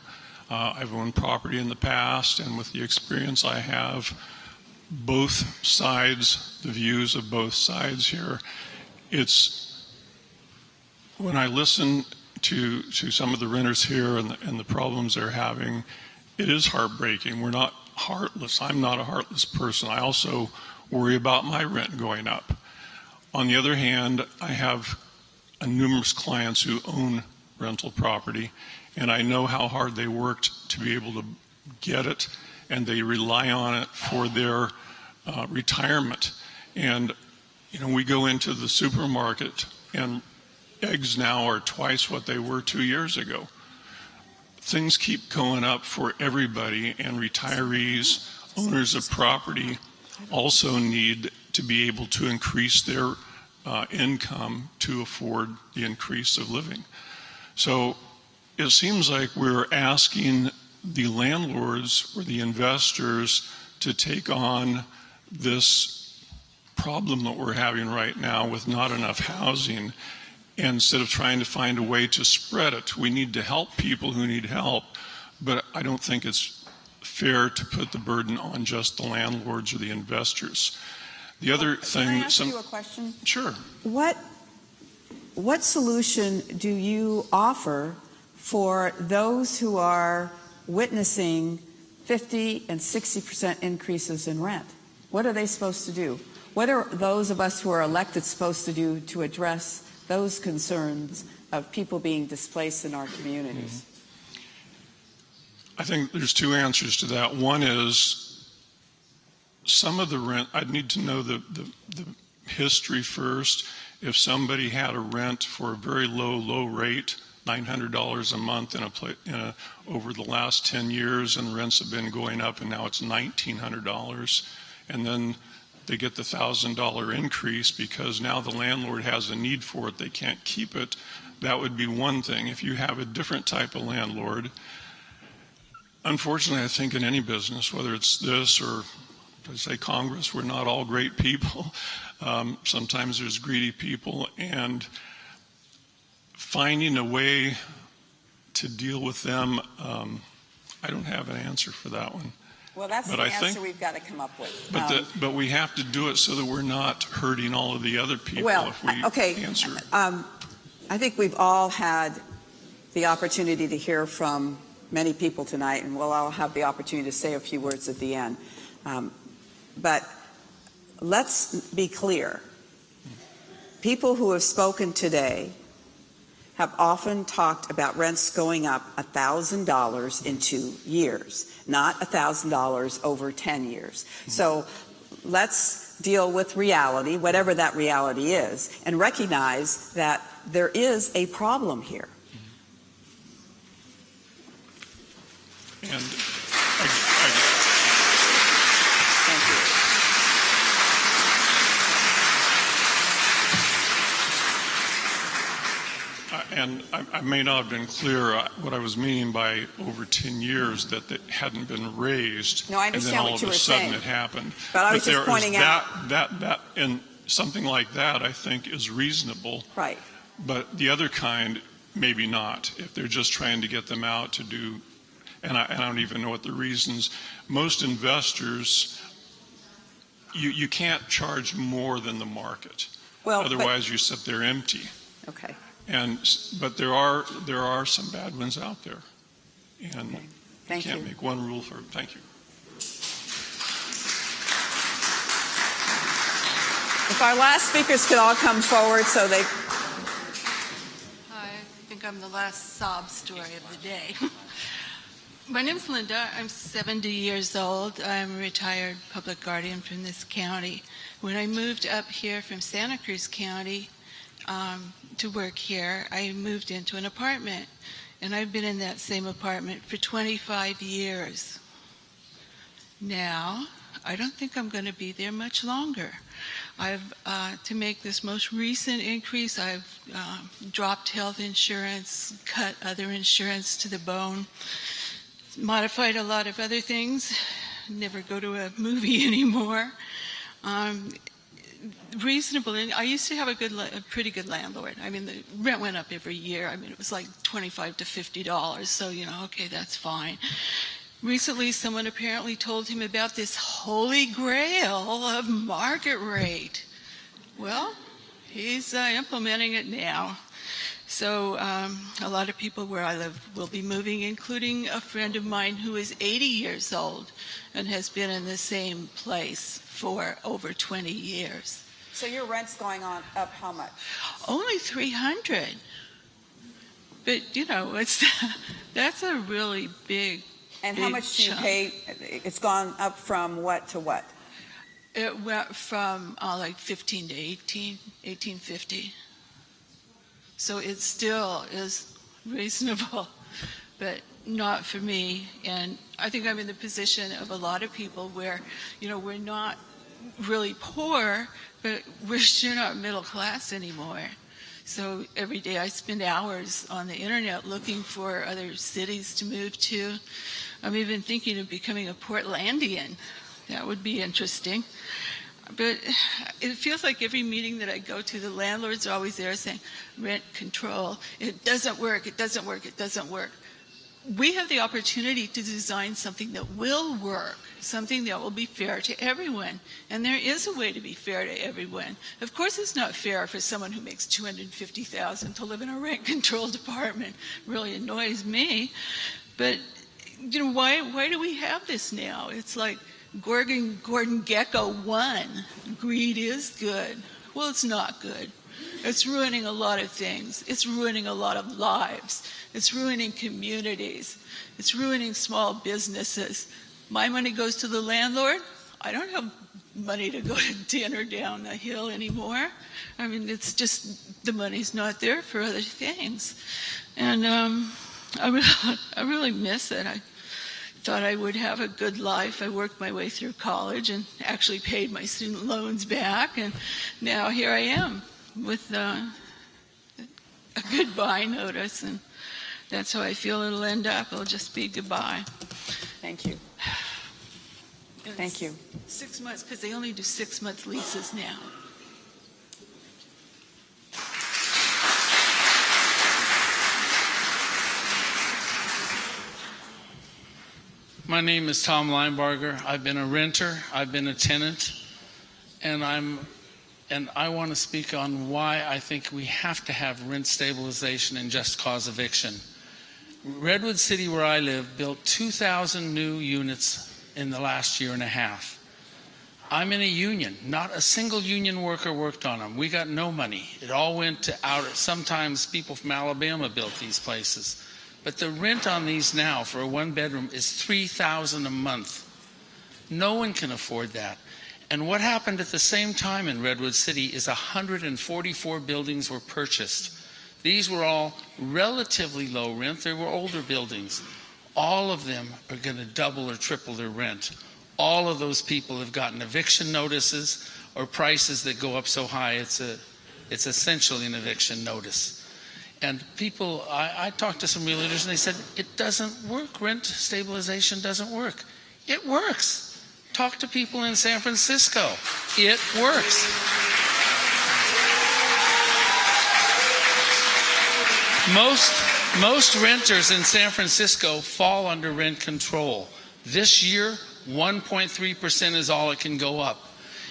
I've owned property in the past, and with the experience I have, both sides, the views of both sides here, when I listen to some of the renters here and the problems they're having, it is heartbreaking. We're not heartless. I'm not a heartless person. I also worry about my rent going up. On the other hand, I have numerous clients who own rental property, and I know how hard they worked to be able to get it, and they rely on it for their retirement. And we go into the supermarket, and eggs now are twice what they were 2 years ago. Things keep going up for everybody, and retirees, owners of property, also need to be able to increase their income to afford the increase of living. So it seems like we're asking the landlords or the investors to take on this problem that we're having right now with not enough housing, instead of trying to find a way to spread it. We need to help people who need help, but I don't think it's fair to put the burden on just the landlords or the investors. The other thing... Can I ask you a question? Sure. What solution do you offer for those who are witnessing 50 and 60% increases in rent. What are they supposed to do? What are those of us who are elected supposed to do to address those concerns of people being displaced in our communities? I think there's two answers to that. One is some of the rent, I'd need to know the history first. If somebody had a rent for a very low rate, $900 a month over the last 10 years, and rents have been going up, and now it's $1,900, and then they get the $1,000 increase because now the landlord has a need for it, they can't keep it, that would be one thing. If you have a different type of landlord, unfortunately, I think in any business, whether it's this or, I say Congress, we're not all great people. Sometimes there's greedy people, and finding a way to deal with them, I don't have an answer for that one. Well, that's the answer we've got to come up with. But we have to do it so that we're not hurting all of the other people if we answer. I think we've all had the opportunity to hear from many people tonight, and we'll all have the opportunity to say a few words at the end. But let's be clear. People who have spoken today have often talked about rents going up $1,000 in 2 years, not $1,000 over 10 years. So let's deal with reality, whatever that reality is, and recognize that there is a problem here. And And I may not have been clear what I was meaning by over 10 years that it hadn't been raised. No, I understand what you were saying. And then all of a sudden it happened. But I was just pointing out that and something like that I think is reasonable. Right. But the other kind, maybe not. If they're just trying to get them out to do, and I don't even know what the reasons. Most investors, you can't charge more than the market. Well, otherwise you sit there empty. Okay. But there are some bad ones out there, and you can't make one rule for it. Thank you. If our last speakers could all come forward so they... Hi, I think I'm the last sob story of the day. My name's Linda. I'm 70 years old. I'm a retired public guardian from this county. When I moved up here from Santa Cruz County, to work here, I moved into an apartment, and I've been in that same apartment for 25 years. Now, I don't think I'm going to be there much longer. To make this most recent increase, I've dropped health insurance, cut other insurance to the bone, modified a lot of other things, never go to a movie anymore. Reasonable. And I used to have a pretty good landlord. I mean, the rent went up every year. I mean, it was like $25 to $50. So, okay, that's fine. Recently, someone apparently told him about this holy grail of market rate. Well, he's implementing it now. So a lot of people where I live will be moving, including a friend of mine who is 80 years old and has been in the same place for over 20 years. So your rent's going on up how much? Only $300. But that's a really big. And how much do you pay? It's gone up from what to what? It went from like 15 to 1850. So it still is reasonable, but not for me. And I think I'm in the position of a lot of people where, we're not really poor, but we're sure not middle class anymore. So every day I spend hours on the internet looking for other cities to move to. I'm even thinking of becoming a Portlandian. That would be interesting. But it feels like every meeting that I go to, the landlords are always there saying, rent control, it doesn't work, it doesn't work, it doesn't work. We have the opportunity to design something that will work, something that will be fair to everyone. And there is a way to be fair to everyone. Of course it's not fair for someone who makes $250,000 to live in a rent-controlled apartment. It really annoys me. But why do we have this now? It's like Gordon Gekko won. Greed is good. Well, it's not good. It's ruining a lot of things. It's ruining a lot of lives. It's ruining communities. It's ruining small businesses. My money goes to the landlord. I don't have money to go to dinner down the hill anymore. I mean, it's just the money's not there for other things. And I really miss it. I thought I would have a good life. I worked my way through college and actually paid my student loans back. And now here I am with a goodbye notice. And that's how I feel it'll end up. It'll just be goodbye. Thank you. Thank you. 6 months, because they only do 6-month leases now. My name is Tom Linebarger. I've been a renter, I've been a tenant, and I want to speak on why I think we have to have rent stabilization and just cause eviction. Redwood City, where I live, built 2,000 new units in the last year and a half. I'm in a union. Not a single union worker worked on them. We got no money. It all went to out. Sometimes people from Alabama built these places. But the rent on these now for a one-bedroom is $3,000 a month. No one can afford that. And what happened at the same time in Redwood City is 144 buildings were purchased. These were all relatively low rent. They were older buildings. All of them are going to double or triple their rent. All of those people have gotten eviction notices or prices that go up so high it's essentially an eviction notice. And people, I talked to some realtors and they said, it doesn't work. Rent stabilization doesn't work. It works. Talk to people in San Francisco. It works. Most renters in San Francisco fall under rent control. This year, 1.3% is all it can go up.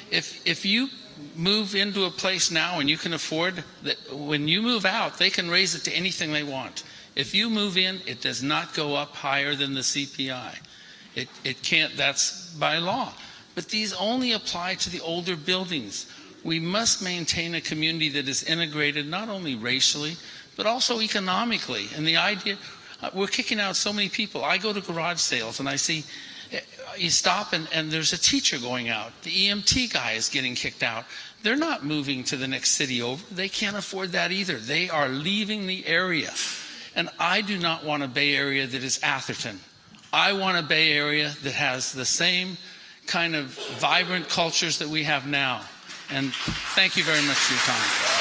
If you move into a place now and you can afford that, when you move out, they can raise it to anything they want. If you move in, it does not go up higher than the CPI. It can't, that's by law. But these only apply to the older buildings. We must maintain a community that is integrated not only racially, but also economically. And the idea, we're kicking out so many people. I go to garage sales and I see, you stop and there's a teacher going out. The EMT guy is getting kicked out. They're not moving to the next city over. They can't afford that either. They are leaving the area. And I do not want a Bay Area that is Atherton. I want a Bay Area that has the same kind of vibrant cultures that we have now. And thank you very much for your time.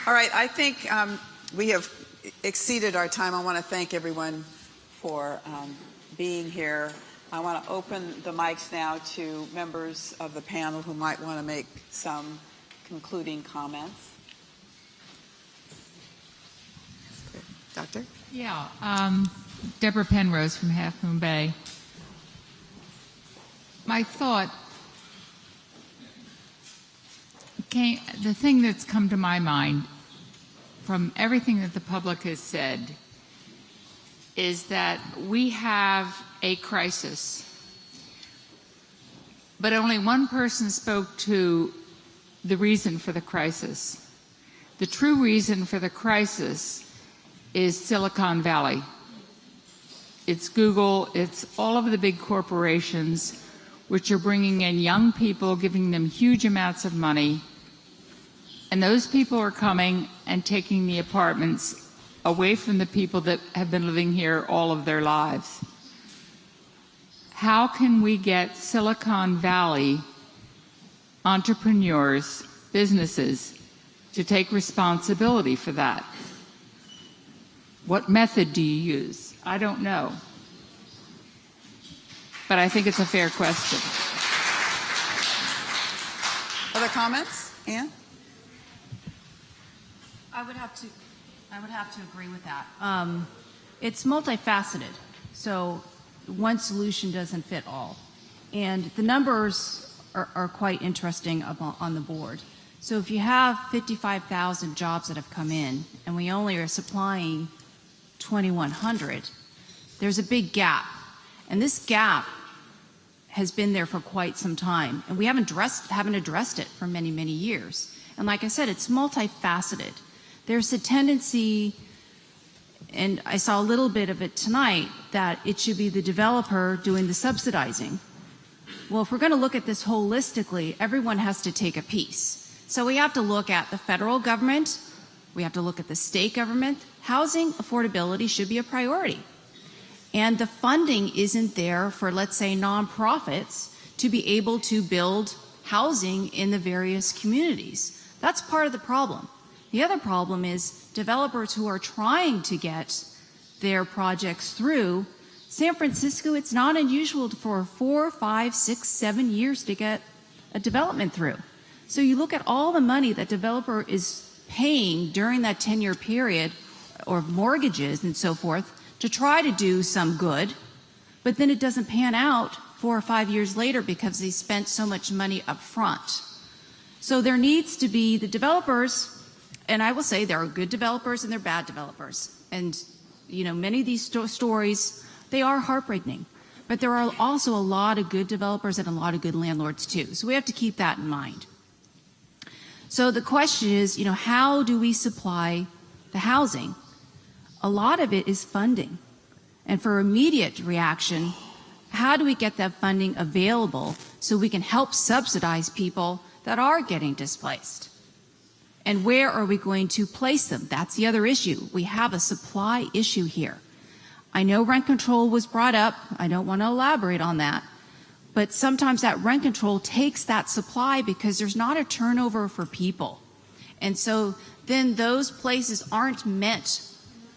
All right, I think we have exceeded our time. I want to thank everyone for being here. I want to open the mics now to members of the panel who might want to make some concluding comments. Doctor? Yeah, Deborah Penrose from Half Moon Bay. My thought, the thing that's come to my mind from everything that the public has said is that we have a crisis, but only one person spoke to the reason for the crisis. The true reason for the crisis is Silicon Valley. It's Google, it's all of the big corporations which are bringing in young people, giving them huge amounts of money. And those people are coming and taking the apartments away from the people that have been living here all of their lives. How can we get Silicon Valley entrepreneurs, businesses, to take responsibility for that? What method do you use? I don't know. But I think it's a fair question. Other comments? Ann? I would have to agree with that. It's multifaceted, so one solution doesn't fit all. And the numbers are quite interesting on the board. So if you have 55,000 jobs that have come in and we only are supplying 2,100, there's a big gap. And this gap has been there for quite some time, and we haven't addressed it for many, many years. And like I said, it's multifaceted. There's a tendency, and I saw a little bit of it tonight, that it should be the developer doing the subsidizing. Well, if we're going to look at this holistically, everyone has to take a piece. So we have to look at the federal government, we have to look at the state government. Housing affordability should be a priority. And the funding isn't there for, let's say, nonprofits to be able to build housing in the various communities. That's part of the problem. The other problem is developers who are trying to get their projects through. San Francisco, it's not unusual for 4, 5, 6, 7 years to get a development through. So you look at all the money that developer is paying during that 10-year period, or mortgages and so forth, to try to do some good, but then it doesn't pan out 4 or 5 years later because they spent so much money up front. So there needs to be the developers, and I will say there are good developers and there are bad developers. And, you know, many of these stories, they are heartbreaking. But there are also a lot of good developers and a lot of good landlords too. So we have to keep that in mind. So the question is, you know, how do we supply the housing? A lot of it is funding. And for immediate reaction, how do we get that funding available so we can help subsidize people that are getting displaced? And where are we going to place them? That's the other issue. We have a supply issue here. I know rent control was brought up. I don't want to elaborate on that. But sometimes that rent control takes that supply because there's not a turnover for people. And so then those places aren't meant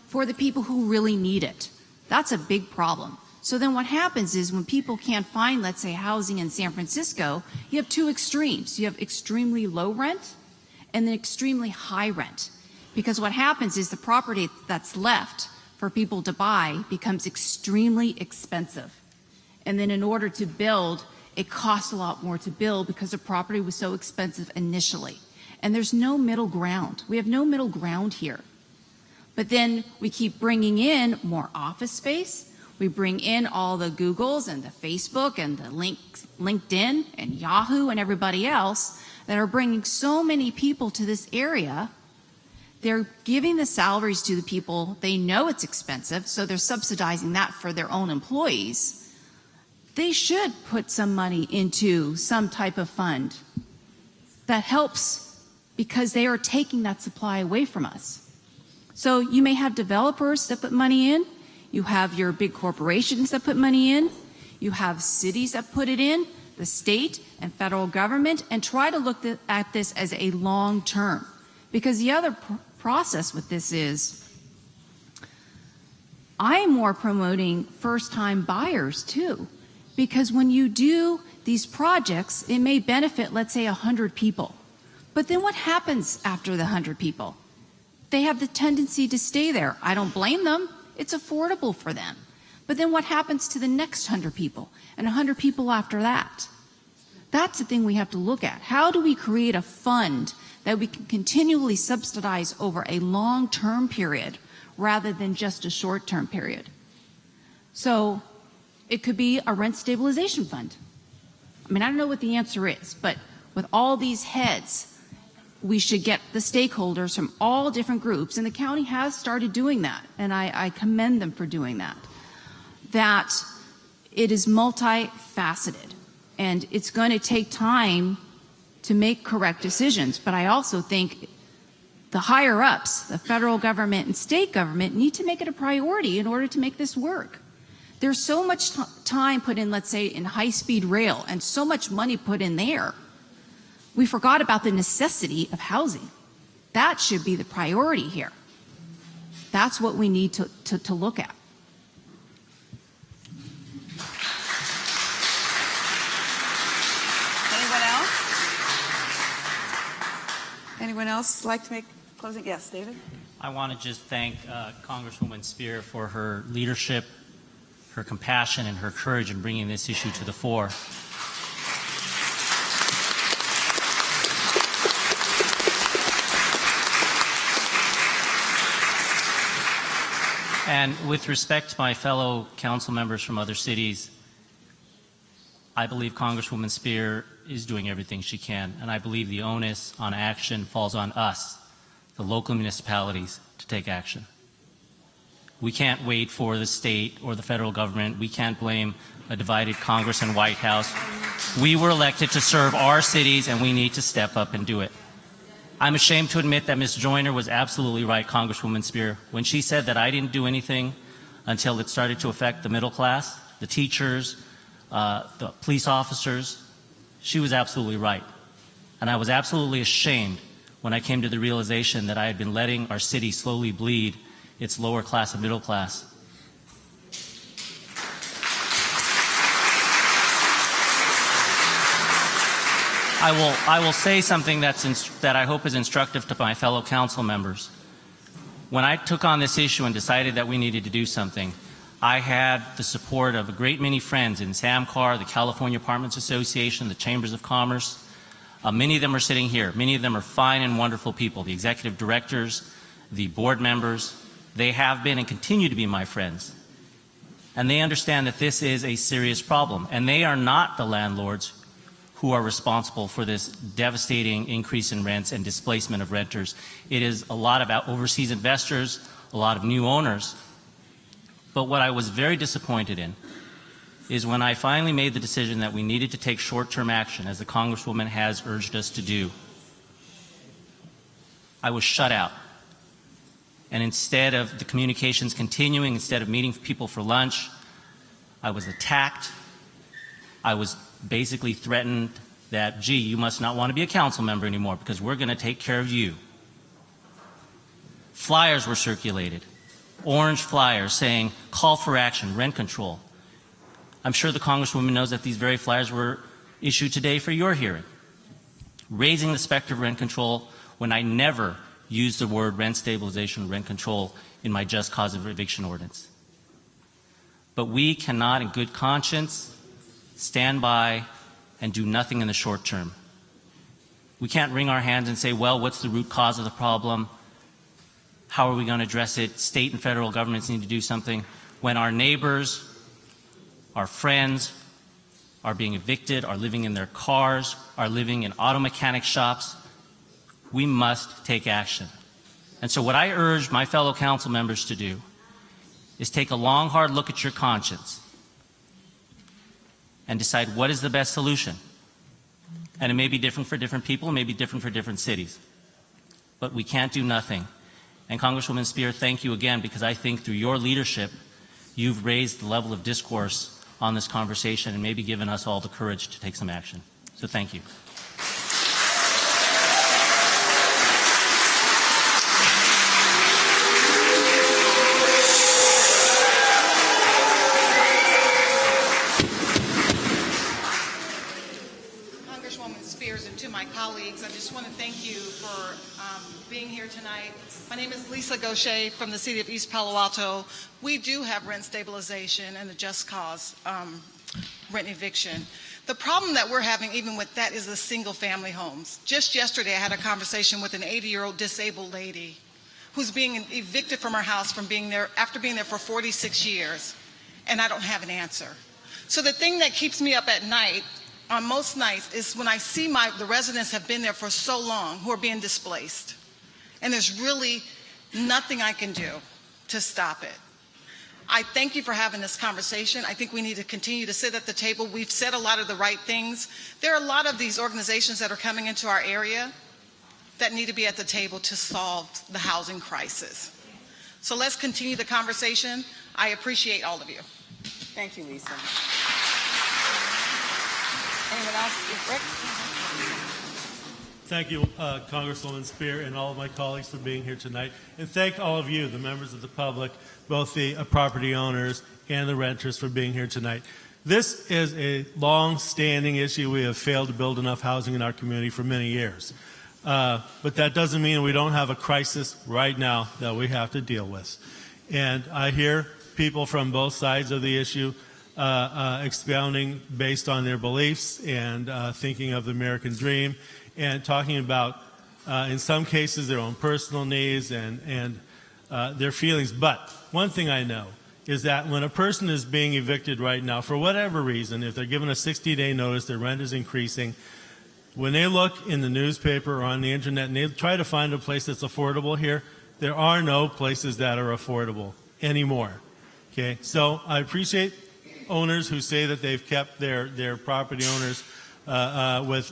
for the people who really need it. That's a big problem. So then what happens is when people can't find, let's say, housing in San Francisco, you have two extremes. You have extremely low rent and then extremely high rent. Because what happens is the property that's left for people to buy becomes extremely expensive. And then in order to build, it costs a lot more to build because the property was so expensive initially. And there's no middle ground. We have no middle ground here. But then we keep bringing in more office space. We bring in all the Googles and the Facebook and the LinkedIn and Yahoo and everybody else that are bringing so many people to this area. They're giving the salaries to the people. They know it's expensive, so they're subsidizing that for their own employees. They should put some money into some type of fund that helps because they are taking that supply away from us. So you may have developers that put money in. You have your big corporations that put money in. You have cities that put it in, the state and federal government, and try to look at this as a long term. Because the other process with this is I'm more promoting first-time buyers too. Because when you do these projects, it may benefit, let's say, 100 people. But then what happens after the 100 people? They have the tendency to stay there. I don't blame them. It's affordable for them. But then what happens to the next 100 people and 100 people after that? That's the thing we have to look at. How do we create a fund that we can continually subsidize over a long-term period rather than just a short-term period? So it could be a rent stabilization fund. I mean, I don't know what the answer is, but with all these heads, we should get the stakeholders from all different groups, and the county has started doing that, and I commend them for doing that, that it is multifaceted, and it's going to take time to make correct decisions. But I also think the higher-ups, the federal government and state government, need to make it a priority in order to make this work. There's so much time put in, let's say, in high-speed rail, and so much money put in there. We forgot about the necessity of housing. That should be the priority here. That's what we need to look at. Anyone else like to make closing? Yes, David? I want to just thank Congresswoman Speier for her leadership, her compassion, and her courage in bringing this issue to the fore. And with respect to my fellow council members from other cities, I believe Congresswoman Speier is doing everything she can, and I believe the onus on action falls on us, the local municipalities, to take action. We can't wait for the state or the federal government. We can't blame a divided Congress and White House. We were elected to serve our cities, and we need to step up and do it. I'm ashamed to admit that Ms. Joyner was absolutely right, Congresswoman Speier, when she said that I didn't do anything until it started to affect the middle class, the teachers, the police officers. She was absolutely right. And I was absolutely ashamed when I came to the realization that I had been letting our city slowly bleed its lower class and middle class. I will say something that I hope is instructive to my fellow council members. When I took on this issue and decided that we needed to do something, I had the support of a great many friends in SAMCAR, the California Apartments Association, the Chambers of Commerce. Many of them are sitting here. Many of them are fine and wonderful people, the executive directors, the board members. They have been and continue to be my friends. And they understand that this is a serious problem. And they are not the landlords who are responsible for this devastating increase in rents and displacement of renters. It is a lot of overseas investors, a lot of new owners. But what I was very disappointed in is when I finally made the decision that we needed to take short-term action, as the Congresswoman has urged us to do, I was shut out. And instead of the communications continuing, instead of meeting people for lunch, I was attacked. I was basically threatened that, gee, you must not want to be a council member anymore because we're going to take care of you. Flyers were circulated, orange flyers saying, call for action, rent control. I'm sure the Congresswoman knows that these very flyers were issued today for your hearing, raising the specter of rent control when I never used the word rent stabilization, rent control in my just cause of eviction ordinance. But we cannot, in good conscience, stand by and do nothing in the short term. We can't wring our hands and say, well, what's the root cause of the problem? How are we going to address it? State and federal governments need to do something. When our neighbors, our friends are being evicted, are living in their cars, are living in auto mechanic shops, we must take action. And so what I urge my fellow council members to do is take a long, hard look at your conscience and decide what is the best solution. And it may be different for different people, it may be different for different cities. But we can't do nothing. And Congresswoman Speier, thank you again, because I think through your leadership, you've raised the level of discourse on this conversation and maybe given us all the courage to take some action. So thank you. Colleagues, I just want to thank you for being here tonight. My name is Lisa Gaucher from the city of East Palo Alto. We do have rent stabilization and the just cause rent eviction. The problem that we're having even with that is the single family homes. Just yesterday I had a conversation with an 80-year-old disabled lady who's being evicted from her house from being there after being there for 46 years, and I don't have an answer. So the thing that keeps me up at night on most nights is when I see the residents have been there for so long who are being displaced. And there's really nothing I can do to stop it. I thank you for having this conversation. I think we need to continue to sit at the table. We've said a lot of the right things. There are a lot of these organizations that are coming into our area that need to be at the table to solve the housing crisis. So let's continue the conversation. I appreciate all of you. Thank you, Lisa. Anyone else? Rick? Thank you, Congresswoman Speier, and all of my colleagues for being here tonight. And thank all of you, the members of the public, both the property owners and the renters, for being here tonight. This is a long-standing issue. We have failed to build enough housing in our community for many years. But that doesn't mean we don't have a crisis right now that we have to deal with. And I hear people from both sides of the issue expounding based on their beliefs and thinking of the American dream and talking about, in some cases, their own personal needs and their feelings. But one thing I know is that when a person is being evicted right now, for whatever reason, if they're given a 60-day notice, their rent is increasing, when they look in the newspaper or on the internet and they try to find a place that's affordable here, there are no places that are affordable anymore. Okay, so I appreciate owners who say that they've kept their property owners with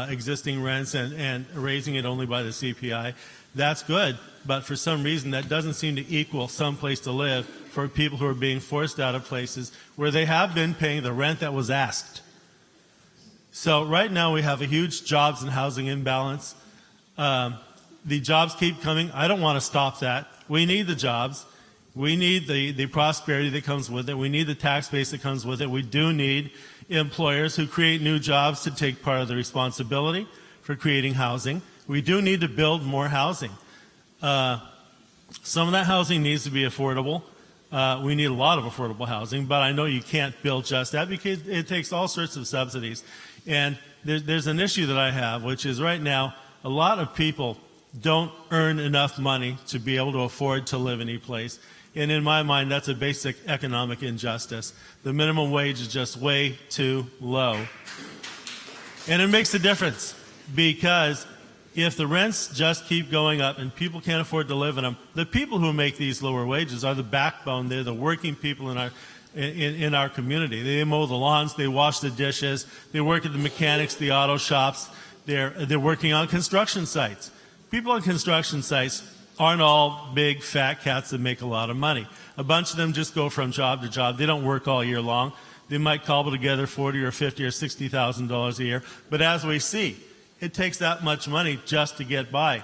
existing rents and raising it only by the CPI. That's good, but for some reason that doesn't seem to equal some place to live for people who are being forced out of places where they have been paying the rent that was asked. So right now we have a huge jobs and housing imbalance. The jobs keep coming. I don't want to stop that. We need the jobs. We need the prosperity that comes with it. We need the tax base that comes with it. We do need employers who create new jobs to take part of the responsibility for creating housing. We do need to build more housing. Some of that housing needs to be affordable. We need a lot of affordable housing, but I know you can't build just that because it takes all sorts of subsidies. And there's an issue that I have, which is right now a lot of people don't earn enough money to be able to afford to live any place. And in my mind, that's a basic economic injustice. The minimum wage is just way too low. And it makes a difference because if the rents just keep going up and people can't afford to live in them, the people who make these lower wages are the backbone. They're the working people in our community. They mow the lawns, they wash the dishes, they work at the mechanics, the auto shops, they're working on construction sites. People on construction sites aren't all big fat cats that make a lot of money. A bunch of them just go from job to job. They don't work all year long. They might cobble together $40 or $50 or $60,000 a year. But as we see, it takes that much money just to get by,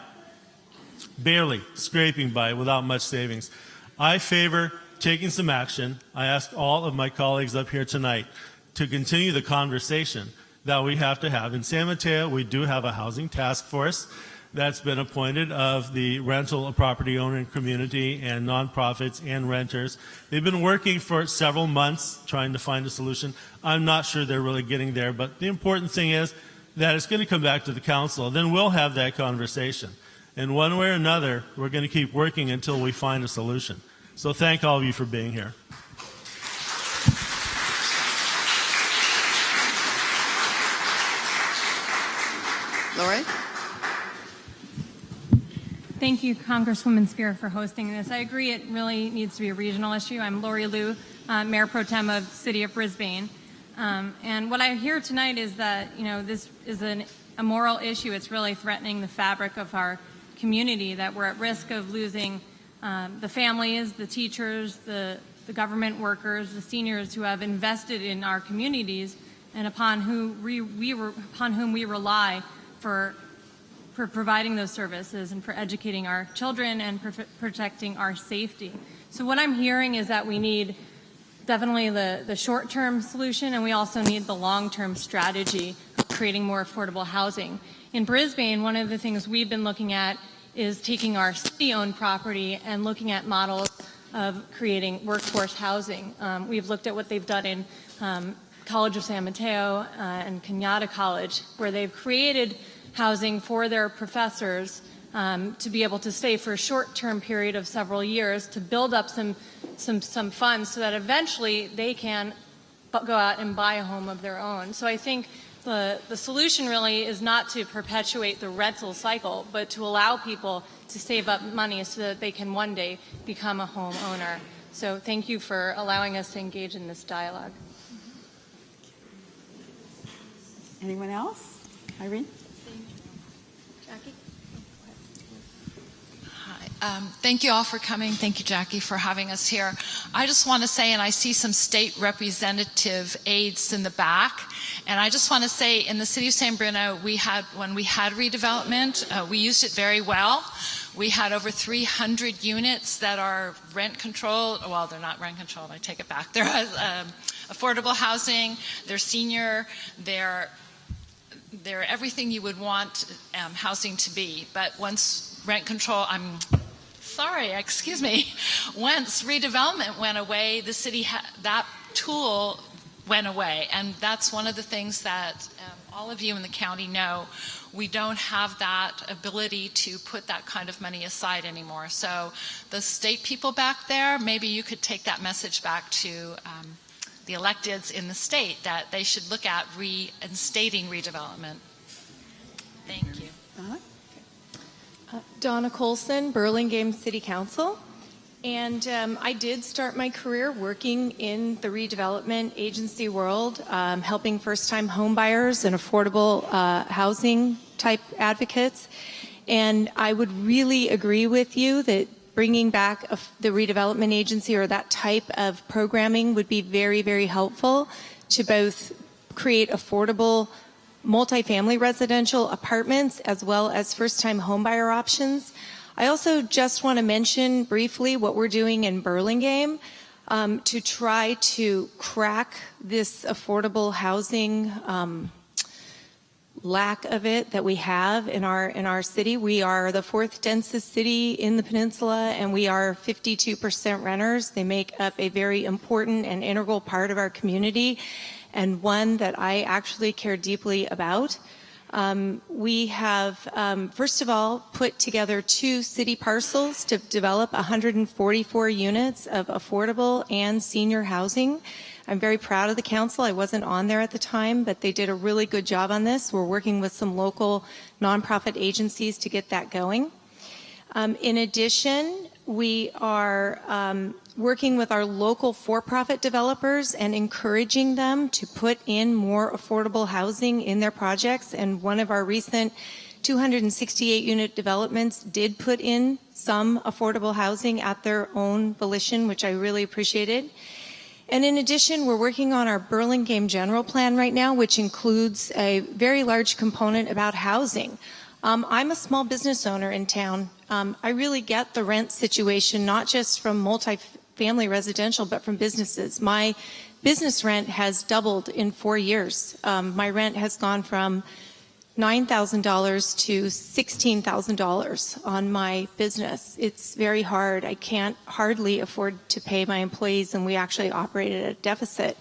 barely scraping by without much savings. I favor taking some action. I ask all of my colleagues up here tonight to continue the conversation that we have to have. In San Mateo, we do have a housing task force that's been appointed of the rental property owner community and nonprofits and renters. They've been working for several months trying to find a solution. I'm not sure they're really getting there, but the important thing is that it's going to come back to the council. Then we'll have that conversation. And one way or another, we're going to keep working until we find a solution. So thank all of you for being here. Lori? Thank you, Congresswoman Speier, for hosting this. I agree it really needs to be a regional issue. I'm Lori Liu, Mayor Pro Tem of the City of Brisbane. And what I hear tonight is that, this is a moral issue. It's really threatening the fabric of our community, that we're at risk of losing the families, the teachers, the government workers, the seniors who have invested in our communities and upon whom we rely for providing those services and for educating our children and protecting our safety. So what I'm hearing is that we need definitely the short-term solution, and we also need the long-term strategy of creating more affordable housing. In Brisbane, one of the things we've been looking at is taking our city-owned property and looking at models of creating workforce housing. We've looked at what they've done in College of San Mateo and Kenyatta College, where they've created housing for their professors to be able to stay for a short-term period of several years to build up some funds so that eventually they can go out and buy a home of their own. So I think the solution really is not to perpetuate the rental cycle, but to allow people to save up money so that they can one day become a homeowner. So thank you for allowing us to engage in this dialogue. Anyone else? Irene? Jackie? Thank you all for coming. Thank you, Jackie, for having us here. I just want to say, and I see some state representative aides in the back, and I just want to say in the city of San Bruno, when we had redevelopment, we used it very well. We had over 300 units that are rent controlled. Well, they're not rent controlled. I take it back. They're affordable housing. They're senior. They're everything you would want housing to be. But once rent control, once redevelopment went away, the city that tool went away. And that's one of the things that all of you in the county know. We don't have that ability to put that kind of money aside anymore. So the state people back there, maybe you could take that message back to the electeds in the state that they should look at reinstating redevelopment. Thank you. Donna Colson, Burlingame City Council. And I did start my career working in the redevelopment agency world, helping first-time homebuyers and affordable housing type advocates. And I would really agree with you that bringing back the redevelopment agency or that type of programming would be very, very helpful to both create affordable multifamily residential apartments as well as first-time homebuyer options. I also just want to mention briefly what we're doing in Burlingame to try to crack this affordable housing lack of it that we have in our city. We are the fourth densest city in the peninsula, and we are 52% renters. They make up a very important and integral part of our community, and one that I actually care deeply about. We have, first of all, put together 2 city parcels to develop 144 units of affordable and senior housing. I'm very proud of the council. I wasn't on there at the time, but they did a really good job on this. We're working with some local nonprofit agencies to get that going. In addition, we are working with our local for-profit developers and encouraging them to put in more affordable housing in their projects. And one of our recent 268 unit developments did put in some affordable housing at their own volition, which I really appreciated. And in addition, we're working on our Burlingame general plan right now, which includes a very large component about housing. I'm a small business owner in town. I really get the rent situation, not just from multifamily residential, but from businesses. My business rent has doubled in 4 years. My rent has gone from $9,000 to $16,000 on my business. It's very hard. I can't hardly afford to pay my employees, and we actually operate at a deficit.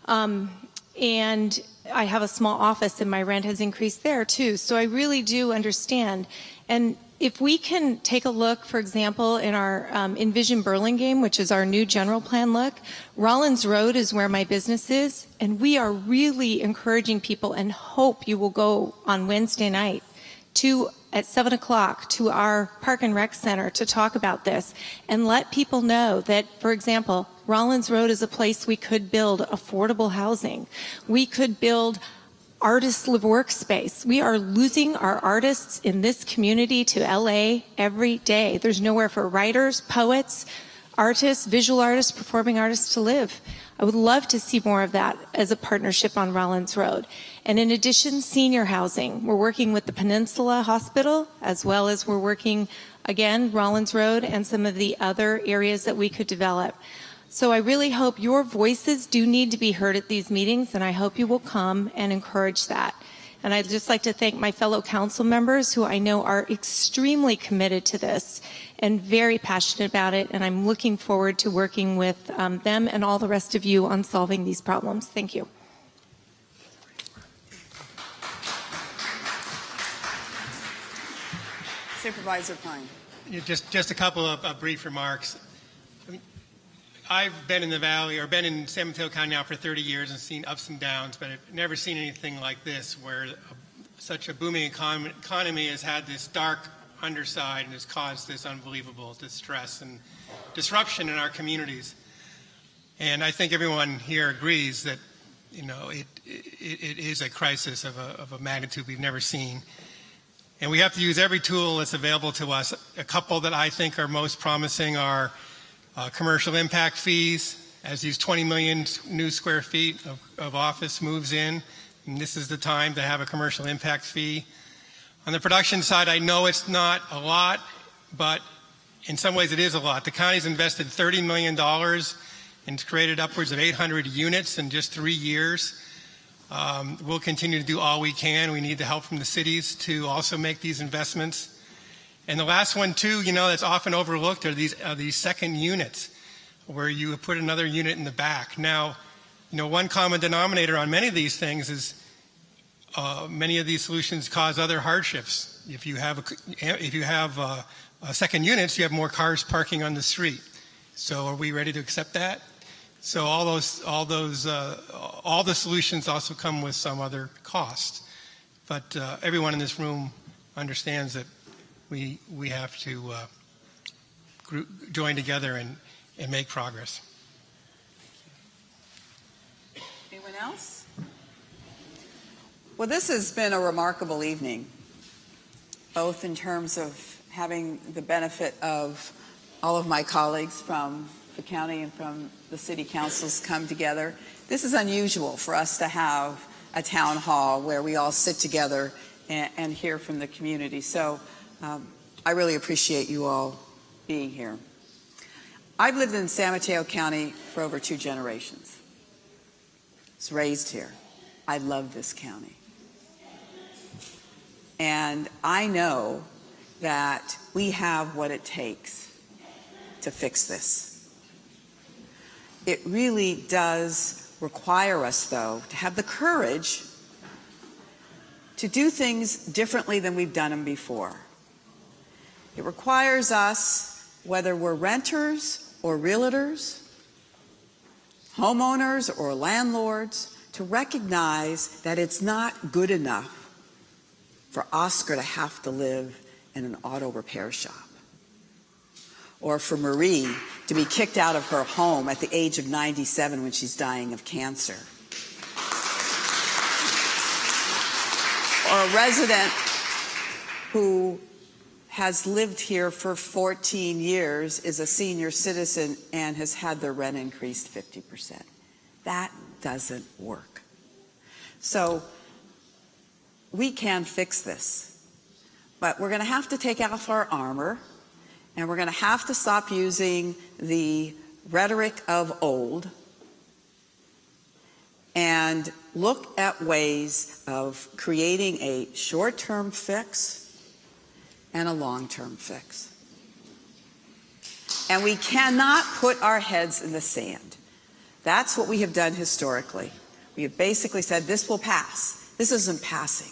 And I have a small office, and my rent has increased there too. So I really do understand. And if we can take a look, for example, in our Envision Burlingame, which is our new general plan look, Rollins Road is where my business is, and we are really encouraging people and hope you will go on Wednesday night at 7 o'clock to our Park and Rec Center to talk about this and let people know that, for example, Rollins Road is a place we could build affordable housing. We could build artist live workspace. We are losing our artists in this community to LA every day. There's nowhere for writers, poets, artists, visual artists, performing artists to live. I would love to see more of that as a partnership on Rollins Road. And in addition, senior housing. We're working with the Peninsula Hospital, as well as we're working, again, Rollins Road and some of the other areas that we could develop. So I really hope your voices do need to be heard at these meetings, and I hope you will come and encourage that. And I'd just like to thank my fellow council members who I know are extremely committed to this and very passionate about it, and I'm looking forward to working with them and all the rest of you on solving these problems. Thank you. Supervisor Pine. Yeah, just a couple of brief remarks. I've been in the Valley, or been in San Mateo County now for 30 years and seen ups and downs, but I've never seen anything like this, where such a booming economy has had this dark underside and has caused this unbelievable distress and disruption in our communities. And I think everyone here agrees that, it is a crisis of a magnitude we've never seen. And we have to use every tool that's available to us. A couple that I think are most promising are commercial impact fees. As these 20 million new square feet of office moves in, and this is the time to have a commercial impact fee. On the production side, I know it's not a lot, but in some ways it is a lot. The county's invested $30 million and created upwards of 800 units in just 3 years. We'll continue to do all we can. We need the help from the cities to also make these investments. And the last one too, that's often overlooked are these second units, where you put another unit in the back. Now, one common denominator on many of these things is many of these solutions cause other hardships. If you have second units, you have more cars parking on the street. So are we ready to accept that? So all the solutions also come with some other cost. But everyone in this room understands that we have to join together and make progress. Anyone else? Well, this has been a remarkable evening, both in terms of having the benefit of all of my colleagues from the county and from the city councils come together. This is unusual for us to have a town hall where we all sit together and hear from the community. So I really appreciate you all being here. I've lived in San Mateo County for over 2 generations. I was raised here. I love this county. And I know that we have what it takes to fix this. It really does require us, though, to have the courage to do things differently than we've done them before. It requires us, whether we're renters or realtors, homeowners or landlords, to recognize that it's not good enough for Oscar to have to live in an auto repair shop, or for Marie to be kicked out of her home at the age of 97 when she's dying of cancer, or a resident who has lived here for 14 years, is a senior citizen, and has had their rent increased 50%. That doesn't work. So we can fix this, but we're going to have to take off our armor, and we're going to have to stop using the rhetoric of old and look at ways of creating a short-term fix and a long-term fix. And we cannot put our heads in the sand. That's what we have done historically. We have basically said, this will pass. This isn't passing.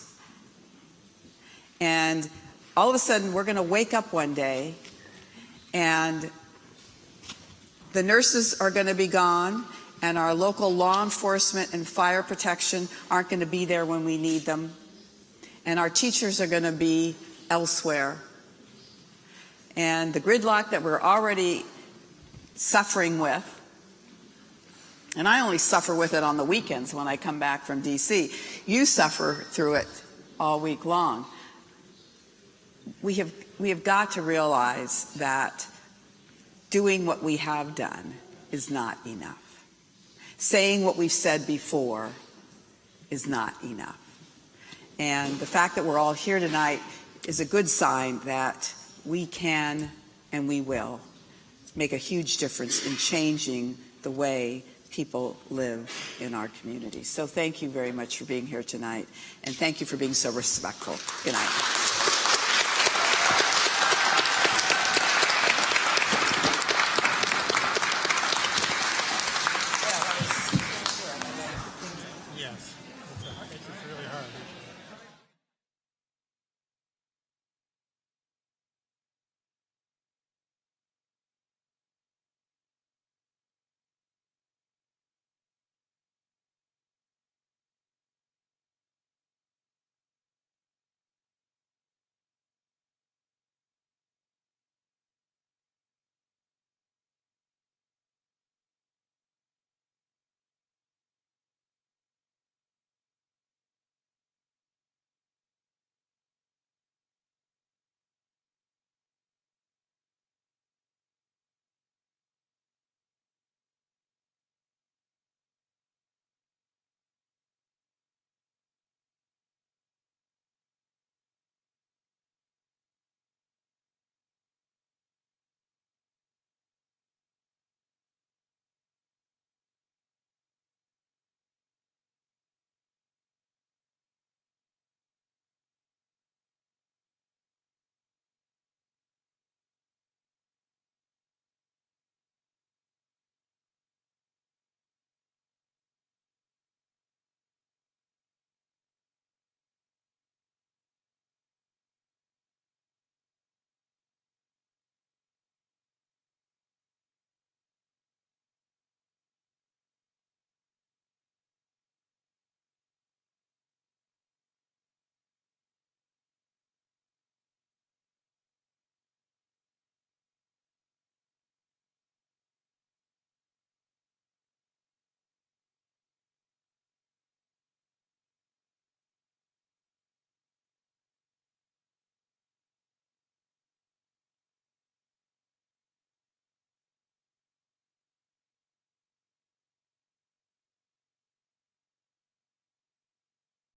And all of a sudden, we're going to wake up one day, and the nurses are going to be gone, and our local law enforcement and fire protection aren't going to be there when we need them, and our teachers are going to be elsewhere. And the gridlock that we're already suffering with, and I only suffer with it on the weekends when I come back from D.C. You suffer through it all week long. We have got to realize that doing what we have done is not enough. Saying what we've said before is not enough. And the fact that we're all here tonight is a good sign that we can and we will make a huge difference in changing the way people live in our community. So thank you very much for being here tonight, and thank you for being so respectful. Good night. Yes, it's really hard.